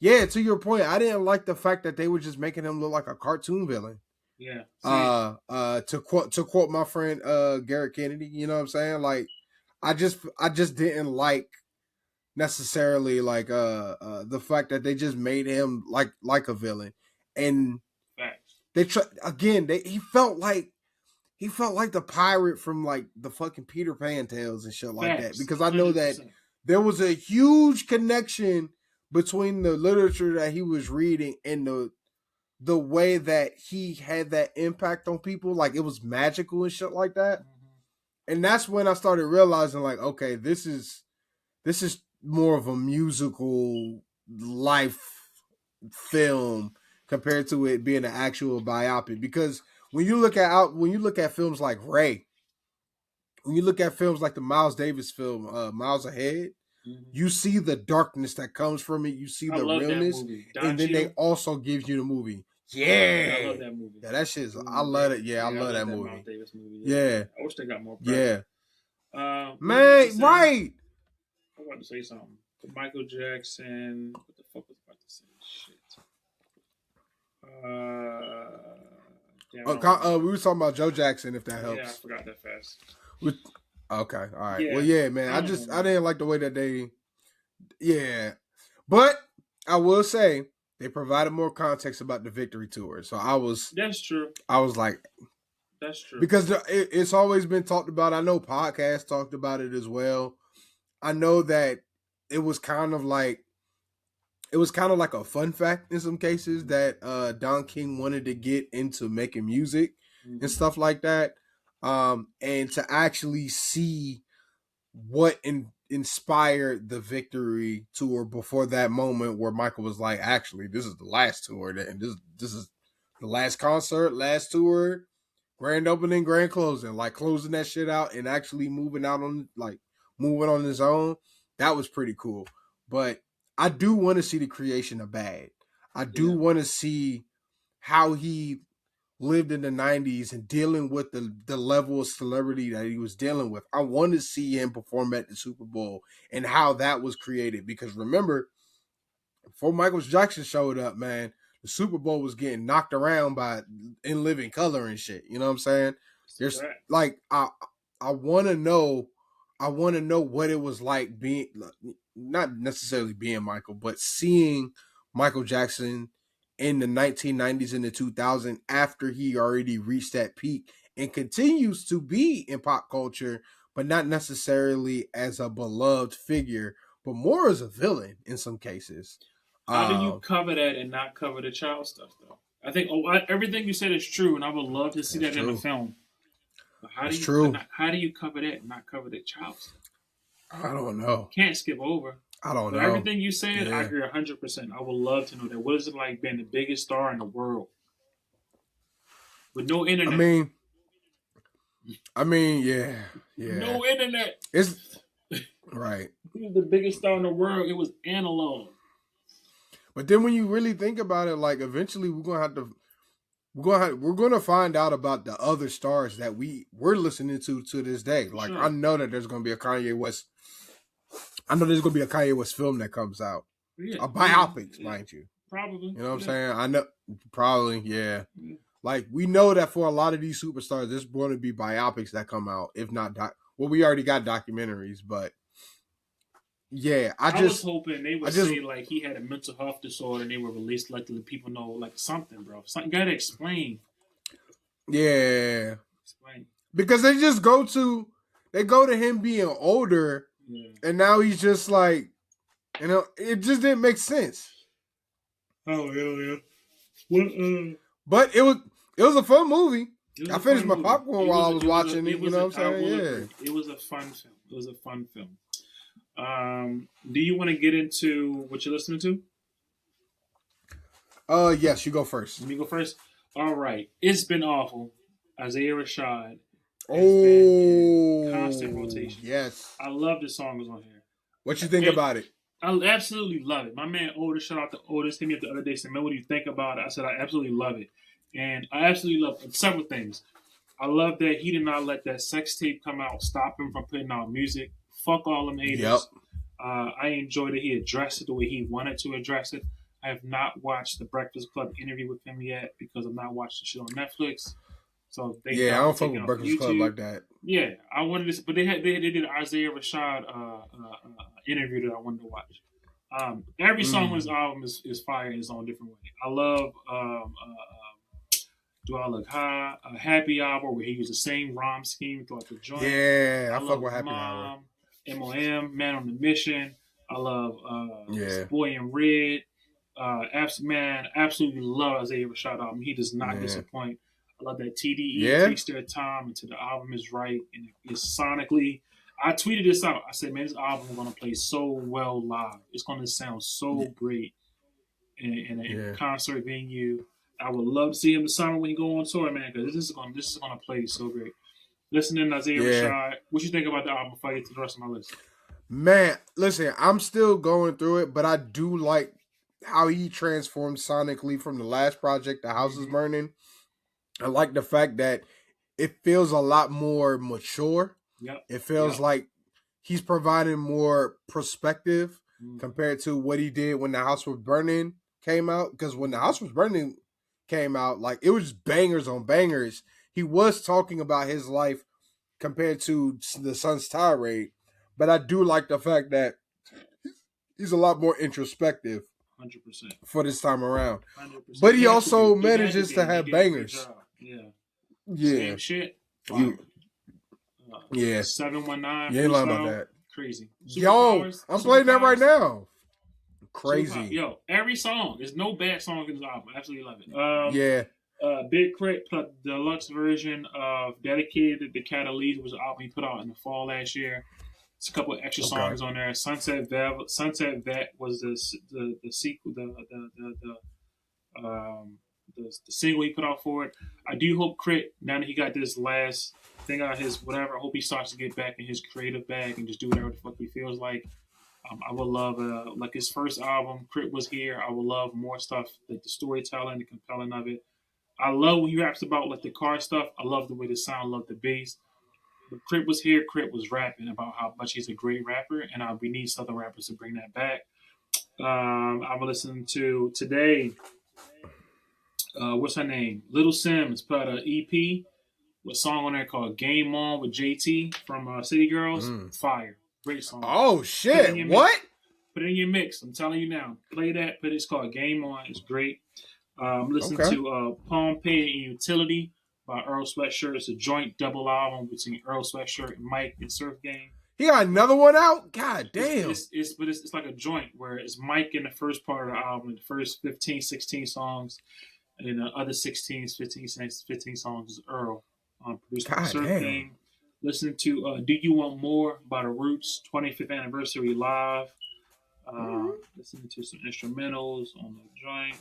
yeah, to your point, I didn't like the fact that they were just making him look like a cartoon villain. Yeah, same. To quote my friend Garrett Kennedy, you know what I'm saying? Like, I just didn't like necessarily like the fact that they just made him like a villain, and Facts. they try again. He felt like the pirate from like the fucking Peter Pan tales and shit like that. Facts. Because I know that 100%. there was a huge connection between the literature that he was reading and the way that he had that impact on people. Like it was magical and shit like that. Mm-hmm. And that's when I started realizing, like, okay, this is more of a musical life film compared to it being an actual biopic. Because when you look at films like Ray, when you look at films like the Miles Davis film, Miles Ahead, Mm-hmm. you see the darkness that comes from it. You see I the love that realness, movie. and Don then they Cheadle. also give you the movie. Yeah, I Yeah, love that movie. yeah, that shit's. I Ooh, love yeah, it. Yeah, I yeah, I love love that that Miles movie. Davis movie. Yeah, Yeah, I wish they got more yeah, prevalent. What was I about to man. say? Right. I was about to say something. The Michael Jackson. What the fuck was I about to say? Shit. Damn, I don't remember. We were talking about Joe Jackson. If that Yeah, I helps. forgot that fast. With okay, all right. Well, Yeah, yeah, man. I I don't know, just I man. didn't like the way that they. Yeah, but I will say they provided more context about the victory tour. So That's true. I was like, That's true. because it's always been talked about. I know podcasts talked about it as well. I know that it was kind of like a fun fact in some cases Mm-hmm. that Don King wanted to get into making music and Mm-hmm. stuff like that. And to actually see what inspired the victory tour before that moment where Michael was like, actually, this is the last tour, and this is the last concert, last tour, grand opening, grand closing, like closing that shit out and actually moving on his own. That was pretty cool. But I do want to see the creation of Bad. I do Yeah. want to see how he lived in the 90s and dealing with the level of celebrity that he was dealing with. I want to see him perform at the Super Bowl and how that was created. Because remember, before Michael Jackson showed up, man, the Super Bowl was getting knocked around by In Living Color and shit. You know what I'm saying? It's a There's fact. like I want to know what it was like being not necessarily being Michael, but seeing Michael Jackson in the 1990s and the 2000s after he already reached that peak and continues to be in pop culture, but not necessarily as a beloved figure, but more as a villain in some cases. How do you Uh, cover that and not cover the child stuff though? I think everything you said is true, and I would love to see that's that in the true. film. But That's true. how do you cover that and not cover the child stuff? I don't know. Can't skip over. I don't But know. everything you said, I Yeah. agree 100%. I would love to know that. What is it like being the biggest star in the world with no I internet? mean, yeah, yeah. No internet. It's right. He was the biggest star in the world. It was analog. But then when you really think about it, like eventually we're gonna find out about the other stars that we're listening to this day. For Like sure. I know that there's gonna be a Kanye West. I know there's gonna be a Kanye West film that comes out. Yeah. A biopic, mind you. Probably. You know what I'm saying? I know probably, yeah. Like we know that for a lot of these superstars, there's going to be biopics that come out. If not, we already got documentaries, but yeah, I was hoping they would say like he had a mental health disorder and they would release like to let people know like something, bro. Something gotta explain. Yeah. Explain. Because they go to him being older, and now he's just like, it just didn't make sense. Oh yeah. What? But it was a fun movie. I finished my popcorn while I was watching it. You know what I'm saying? Yeah. It was a fun film. It was a fun film. Do you want to get into what you're listening to? Yes, you go first. Let me go first. All right. It's been awful. Isaiah Rashad. Constant rotation. Yes. I love the songs on here. What you think about it? I absolutely love it. My man Otis, shout out to Otis, hit me up the other day, said, man, what do you think about it? I said, I absolutely love it. And I absolutely love several things. I love that he did not let that sex tape come out, stop him from putting out music. Fuck all them haters. Yep. I enjoyed that he addressed it the way he wanted to address it. I have not watched the Breakfast Club interview with him yet because I'm not watching shit on Netflix. So I don't fuck with Breakfast Club like that. Yeah, I wanted to, but they did an Isaiah Rashad interview that I wanted to watch. Every song on this album is fire in its own different way. I love Do I Look High, a Happy Hour where he used the same rhyme scheme throughout the joint. Yeah, I fuck with Happy Hour. MOM, Man on the Mission. I love yeah. Boy in Red. Absolutely love Isaiah Rashad album. He does not disappoint. I love that TDE takes their time until the album is right and it's sonically. I tweeted this out. I said, man, this album is going to play so well live. It's going to sound so great in a concert venue. I would love to see him this summer when he go on tour, man, because this is going to play so great. Listening to Isaiah Rashad, what you think about the album before I get to the rest of my list? Man, listen, I'm still going through it, but I do like how he transformed sonically from the last project, The House is Burning. I like the fact that it feels a lot more mature. Yep. It feels like he's providing more perspective compared to what he did when The House was Burning came out. Because when The House was Burning came out, like it was bangers on bangers. He was talking about his life compared to the Sun's tirade. But I do like the fact that he's a lot more introspective 100%. for this time around. 100%. But he also manages to have bangers. Yeah. Same shit. Wow. 719. You ain't lying about that. Crazy. Yo, I'm playing that right now. Crazy. Yo, every song. There's no bad song in this album. I absolutely love it. Big Crit plus the deluxe version of Dedicated to Catalyst was an album he put out in the fall last year. It's a couple of extra songs on there. Sunset Vet was the sequel, the single he put out for it. I do hope Crit, now that he got this last thing out of his whatever, I hope he starts to get back in his creative bag and just do whatever the fuck he feels like. I would love, like his first album, Crit was here. I would love more stuff, like the storytelling, the compelling of it. I love when he raps about like the car stuff. I love the way the sound, I love the bass. But Crit was here. Crit was rapping about how much he's a great rapper, and we need Southern rappers to bring that back. I'm listening to today. What's her name? Little Sims put out an EP with a song on there called "Game On" with JT from City Girls. Fire, great song. Oh shit! What? Put it in your mix. I'm telling you now. Play that. But it's called "Game On." It's great. I'm listening to Pompeii and Utility by Earl Sweatshirt. It's a joint double album between Earl Sweatshirt and Mike and Surf Gang. He got another one out? God damn. It's like a joint where it's Mike in the first part of the album, the first 15, 16 songs, and the other 15 songs is Earl. produced by God damn. Surfing. Listening to Do You Want More by The Roots 25th Anniversary Live. Mhm. Listening to some instrumentals on the joint.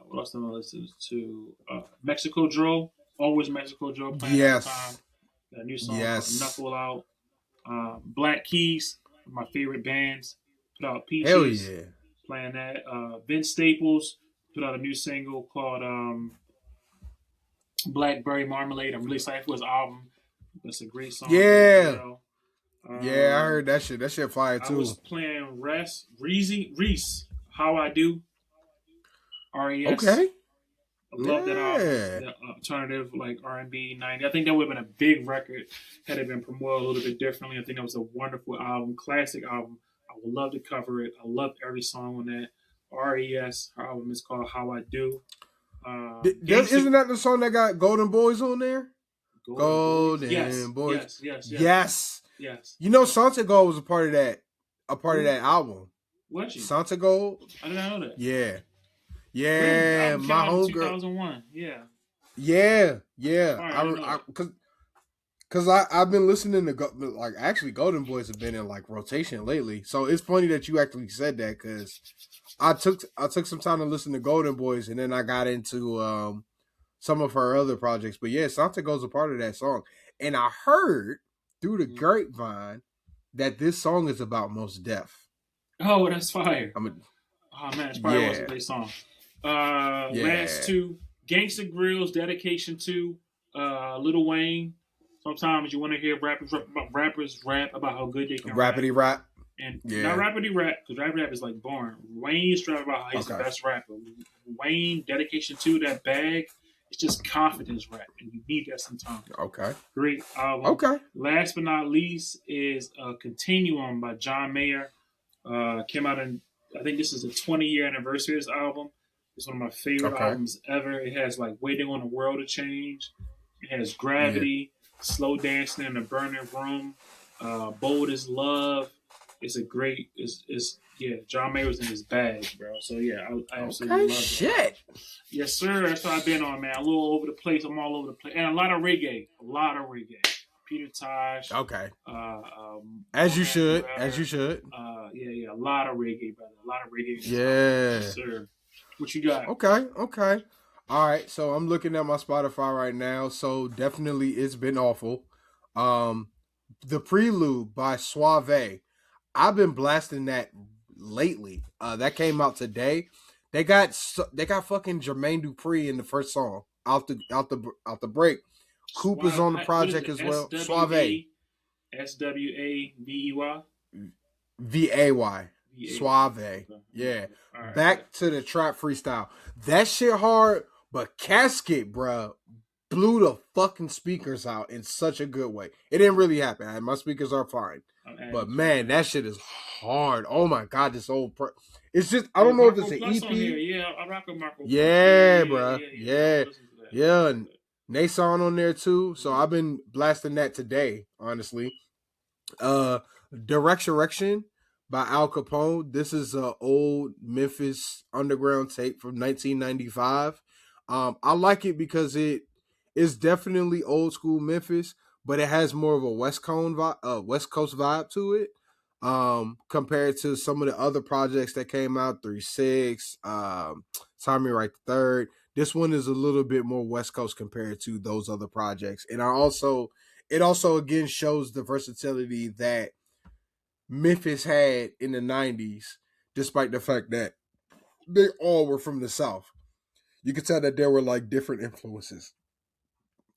What else am I listening to? Mexico Joe. Always Mexico Joe playing all the time. Yes. Got a new song called Yes. Knuckle Out. Black Keys, my favorite bands, put out Hell Peaches, yeah. playing that. Vince Staples put out a new single called Blackberry Marmalade. I'm really excited for his album. That's a great song as Yeah. well. Yeah, I heard Um, that shit. That shit fire I was too. playing Reese, How I Do, RES. Okay. I love that album. Yeah. The alternative like R&B 90. I think that would have been a big record had it been promoted a little bit differently. I think that was a wonderful album, classic album. I would love to cover it. I loved every song on that. RES, her album is called How I Do. Gangsta Isn't that the song that got Golden Boys on there? Golden Boys. Golden Boys. Yes. Yes. Yes. You know, Santiago was a part of Who that album. was she? Santiago. I did not know that. Yeah. Really? The Yeah. album came My out in homegirl. 2001. Yeah. Yeah. Yeah. All right, I didn't know that. Cause I've been listening to like actually Golden Boys have been in like rotation lately. So it's funny that you actually said that because I took some time to listen to Golden Boys and then I got into some of her other projects. But yeah, Santiago's a part of that song. And I heard through the Mhm. grapevine that this song is about Mos Def. Oh, that's fire. I mean, Oh man, it probably was a yeah, great song. Last yeah. two, Gangsta Grill's dedication to Lil Wayne. Sometimes you want to hear rappers rap about how good they can rap, Rapidy rap. and not Yeah. rapidy rap because rapidy rap is like boring. Wayne's rap about how he's the Okay. best rapper. Wayne dedication to that bag. It's just confidence rap, and you need that sometimes. Okay. Great album. Okay. Last but not least is Continuum by John Mayer. Came out in, I think this is a 20-year anniversary of this album. It's one of my favorite Okay. albums ever. It has like Waiting on the World to Change. It has Yeah. Gravity, Slow Dancing in a Burning Room, Bold as Love. It's a great, yeah, John Mayer was in his bag, bro. So yeah, I absolutely Okay. love that. Shit. Yes, sir. That's what I've been on, man. A little over the place. I'm all over the place. And a lot of reggae. Peter Tosh. Okay. As you Mohan should. Weber. As you should. Yeah. A lot of reggae, brother. A lot of reggae. Yeah. Yes, sir. What you got? Okay. Okay. All right. So I'm looking at my Spotify right now. So definitely it's been awful. The Prelude by Suave. I've been blasting that lately. That came out today. They got fucking Jermaine Dupri in the first song out the break. Coop is on the project as well. Suave. SWAVEY. VAY. Suave. Yeah. Back to the trap freestyle. That shit hard, but Casket, bruh, blew the fucking speakers out in such a good way. It didn't really happen. My speakers are fine. But man, that shit is hard. Oh my god, this old it's just I don't know if it's an EP. Yeah, I rock with Marco. Yeah, bruh. Yeah. And Nason on there too. So I've been blasting that today, honestly. Direction by Al Capone. This is a old Memphis underground tape from 1995. I like it because it is definitely old school Memphis, but it has more of a West Coast vibe to it. Compared to some of the other projects that came out, 3-6, Tommy Wright the Third. This one is a little bit more West Coast compared to those other projects. And it also again shows the versatility that Memphis had in the 90s, despite the fact that they all were from the South. You could tell that there were like different influences.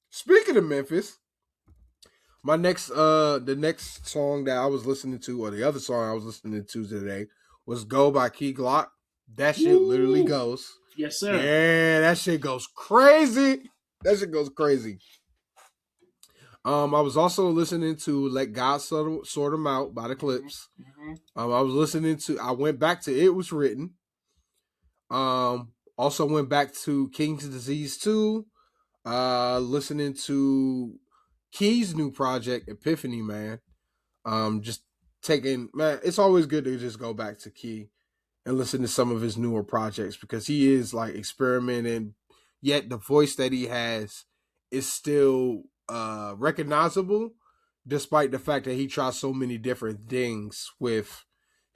Speaking of Memphis, the next song that I was listening to, or the other song I was listening to today, was Go by Key Glock. That shit literally goes. Yes, sir. Yeah, that shit goes crazy. That shit goes crazy. I was also listening to Let God Sort 'Em Out by the Clips. I went back to It Was Written. Also went back to King's Disease 2. Listening to Key's new project, Epiphany, man. Just man, it's always good to just go back to Key and listen to some of his newer projects because he is like experimenting, yet the voice that he has is still recognizable, despite the fact that he tries so many different things with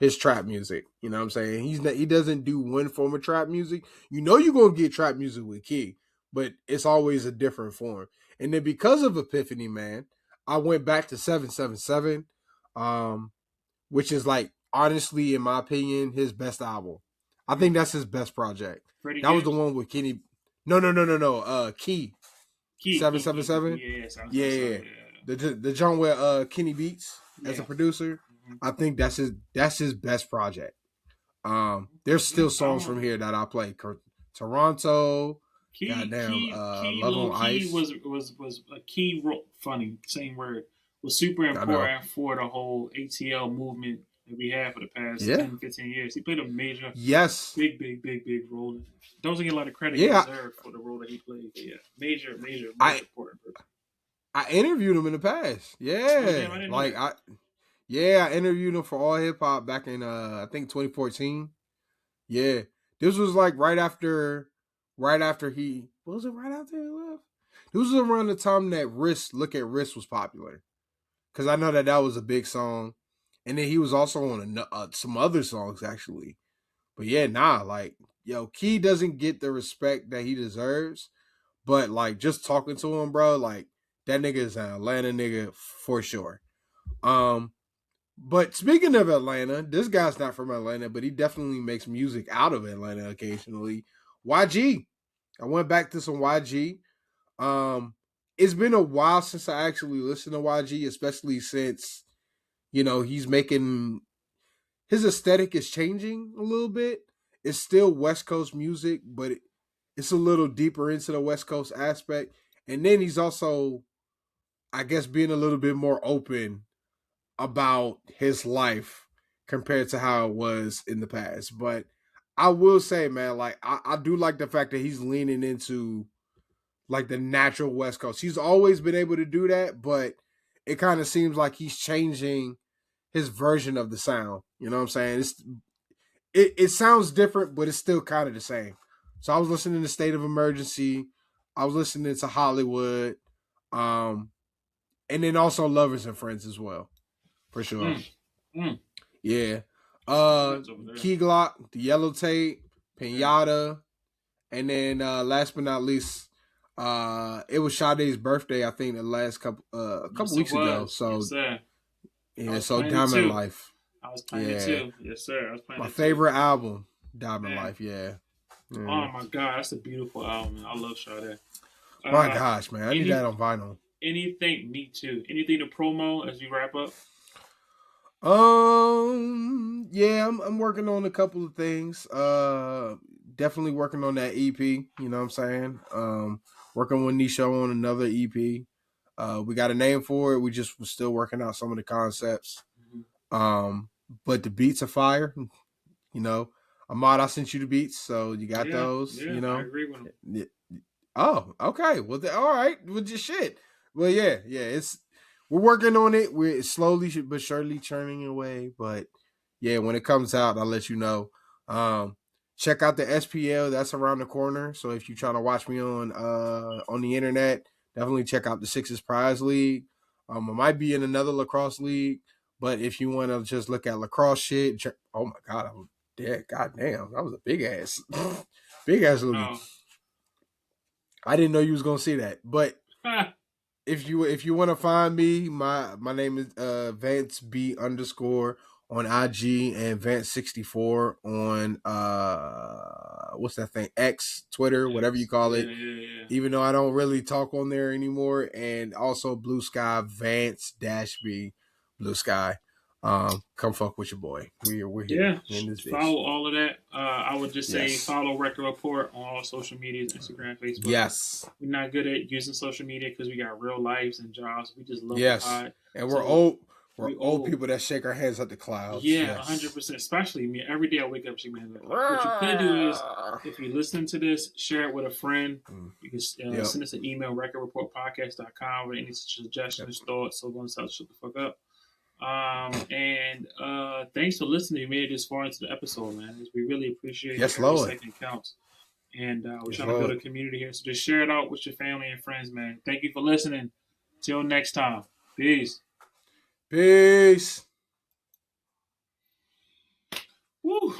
his trap music. You know what I'm saying? He doesn't do one form of trap music. You know you're gonna get trap music with Key, but it's always a different form. And then because of Epiphany, man, I went back to 777, which is like honestly, in my opinion, his best album. I think that's his best project. Freddie That was the Gibbs? one with Kenny. No. Key Key, seven Key, seven Key, Key, Key. seven. Yeah, yeah, sounds Yeah, like yeah, so. yeah. Yeah. The joint with Kenny Beats as a Yeah. producer. Mm-hmm. I think that's his best project. There's still I songs from don't. here that I play. Toronto, goddamn, Key, Love low on key Ice. was a key funny same word was super I know. important for the whole ATL movement that we had for the past Yeah. 10, 15 years. He played a major, Yes. big role. Doesn't get a lot of credit he Yeah. deserved for the role that he played. But yeah, major, I important person. I interviewed him in the past. Oh Yeah. damn, I didn't know Like that. I interviewed him for All Hip Hop back in I think 2014. Yeah. This was like right after he was it right after he left? This was around the time that Look at Risk was popular. Cause I know that was a big song. And then he was also on some other songs actually. But yeah, nah, like yo, Key doesn't get the respect that he deserves. But like just talking to him, bro, like that nigga is an Atlanta nigga for sure. Um, but speaking of Atlanta, this guy's not from Atlanta, but he definitely makes music out of Atlanta occasionally. YG. I went back to some YG. It's been a while since I actually listened to YG, especially since he's making his aesthetic is changing a little bit. It's still West Coast music, but it's a little deeper into the West Coast aspect. And then he's also, I guess, being a little bit more open about his life compared to how it was in the past. But I will say, man, like I do like the fact that he's leaning into like the natural West Coast. He's always been able to do that, but it kind of seems like he's changing his version of the sound. You know what I'm saying? It sounds different, but it's still kind of the same. So I was listening to State of Emergency. I was listening to Hollywood, um, and then also Lovers and Friends as well, for sure. Mm, mm. Yeah. Some hits over there. Key Glock, the Yellow Tape, Yeah. Pinata, and then last but not least, it was Sade's birthday. I think the last a couple Yes, it weeks ago. was. Yes, So sir. I yeah, was so playing it Diamond too. Life. I was playing it Yeah, too. Yes, sir. I was playing my it too. favorite album, Diamond Man. Life. Yeah. Oh my god, that's a beautiful album. I love Sade. My gosh, man, I need Any that on vinyl. anything? Me too. Anything to promo as we wrap up? Yeah, I'm working on a couple of things. Definitely working on that EP. You know what I'm saying? Working with Nisho on another EP. We got a name for it. We're still working out some of the concepts. Mm-hmm. Um, but the beats are fire. You know, Ahmad, I sent you the beats, so you got Yeah, those. yeah, I agree with him. Oh, okay. Well, all right. Well, just shit. Well, yeah. We're working on it. We're slowly but surely churning away. But yeah, when it comes out, I'll let you know. Check out the SPL. That's around the corner. So if you're trying to watch me on the internet, definitely check out the Sixes Prize League. I might be in another lacrosse league, but if you want to just look at lacrosse shit, oh my god, I was dead. God damn, that was a big ass, big ass league. Oh. I didn't know you was gonna see that, but if you want to find me, my name is Vance B _ on IG and Vance64 on what's that thing, X, Twitter, whatever you call it. Yeah. Even though I don't really talk on there anymore, and also Blue Sky Vance-B Blue Sky. Come fuck with your boy. We're here. We're in this bitch. Follow all of that. I would just say Yes. follow Record Report on all social medias, Instagram, Facebook. Yes. We're not good at using social media because we got real lives and jobs. We just love the Yes. pod. And we're old. We're old people that shake our hands at the clouds. Yeah, Yes. 100%. Especially me. Every day I wake up, shake my hands. What you could do is, if you're listening to this, share it with a friend. You can send us an email, recordreportpodcast.com, with any suggestions, thoughts, so going to shut the fuck up. And thanks for listening. You made it this far into the episode, man. We really appreciate it. Yes, Every Lord. second counts. and we're Yes, trying to build Lord. a community here. So just share it out with your family and friends, man. Thank you for listening. Till next time. Peace. Peace. Woo.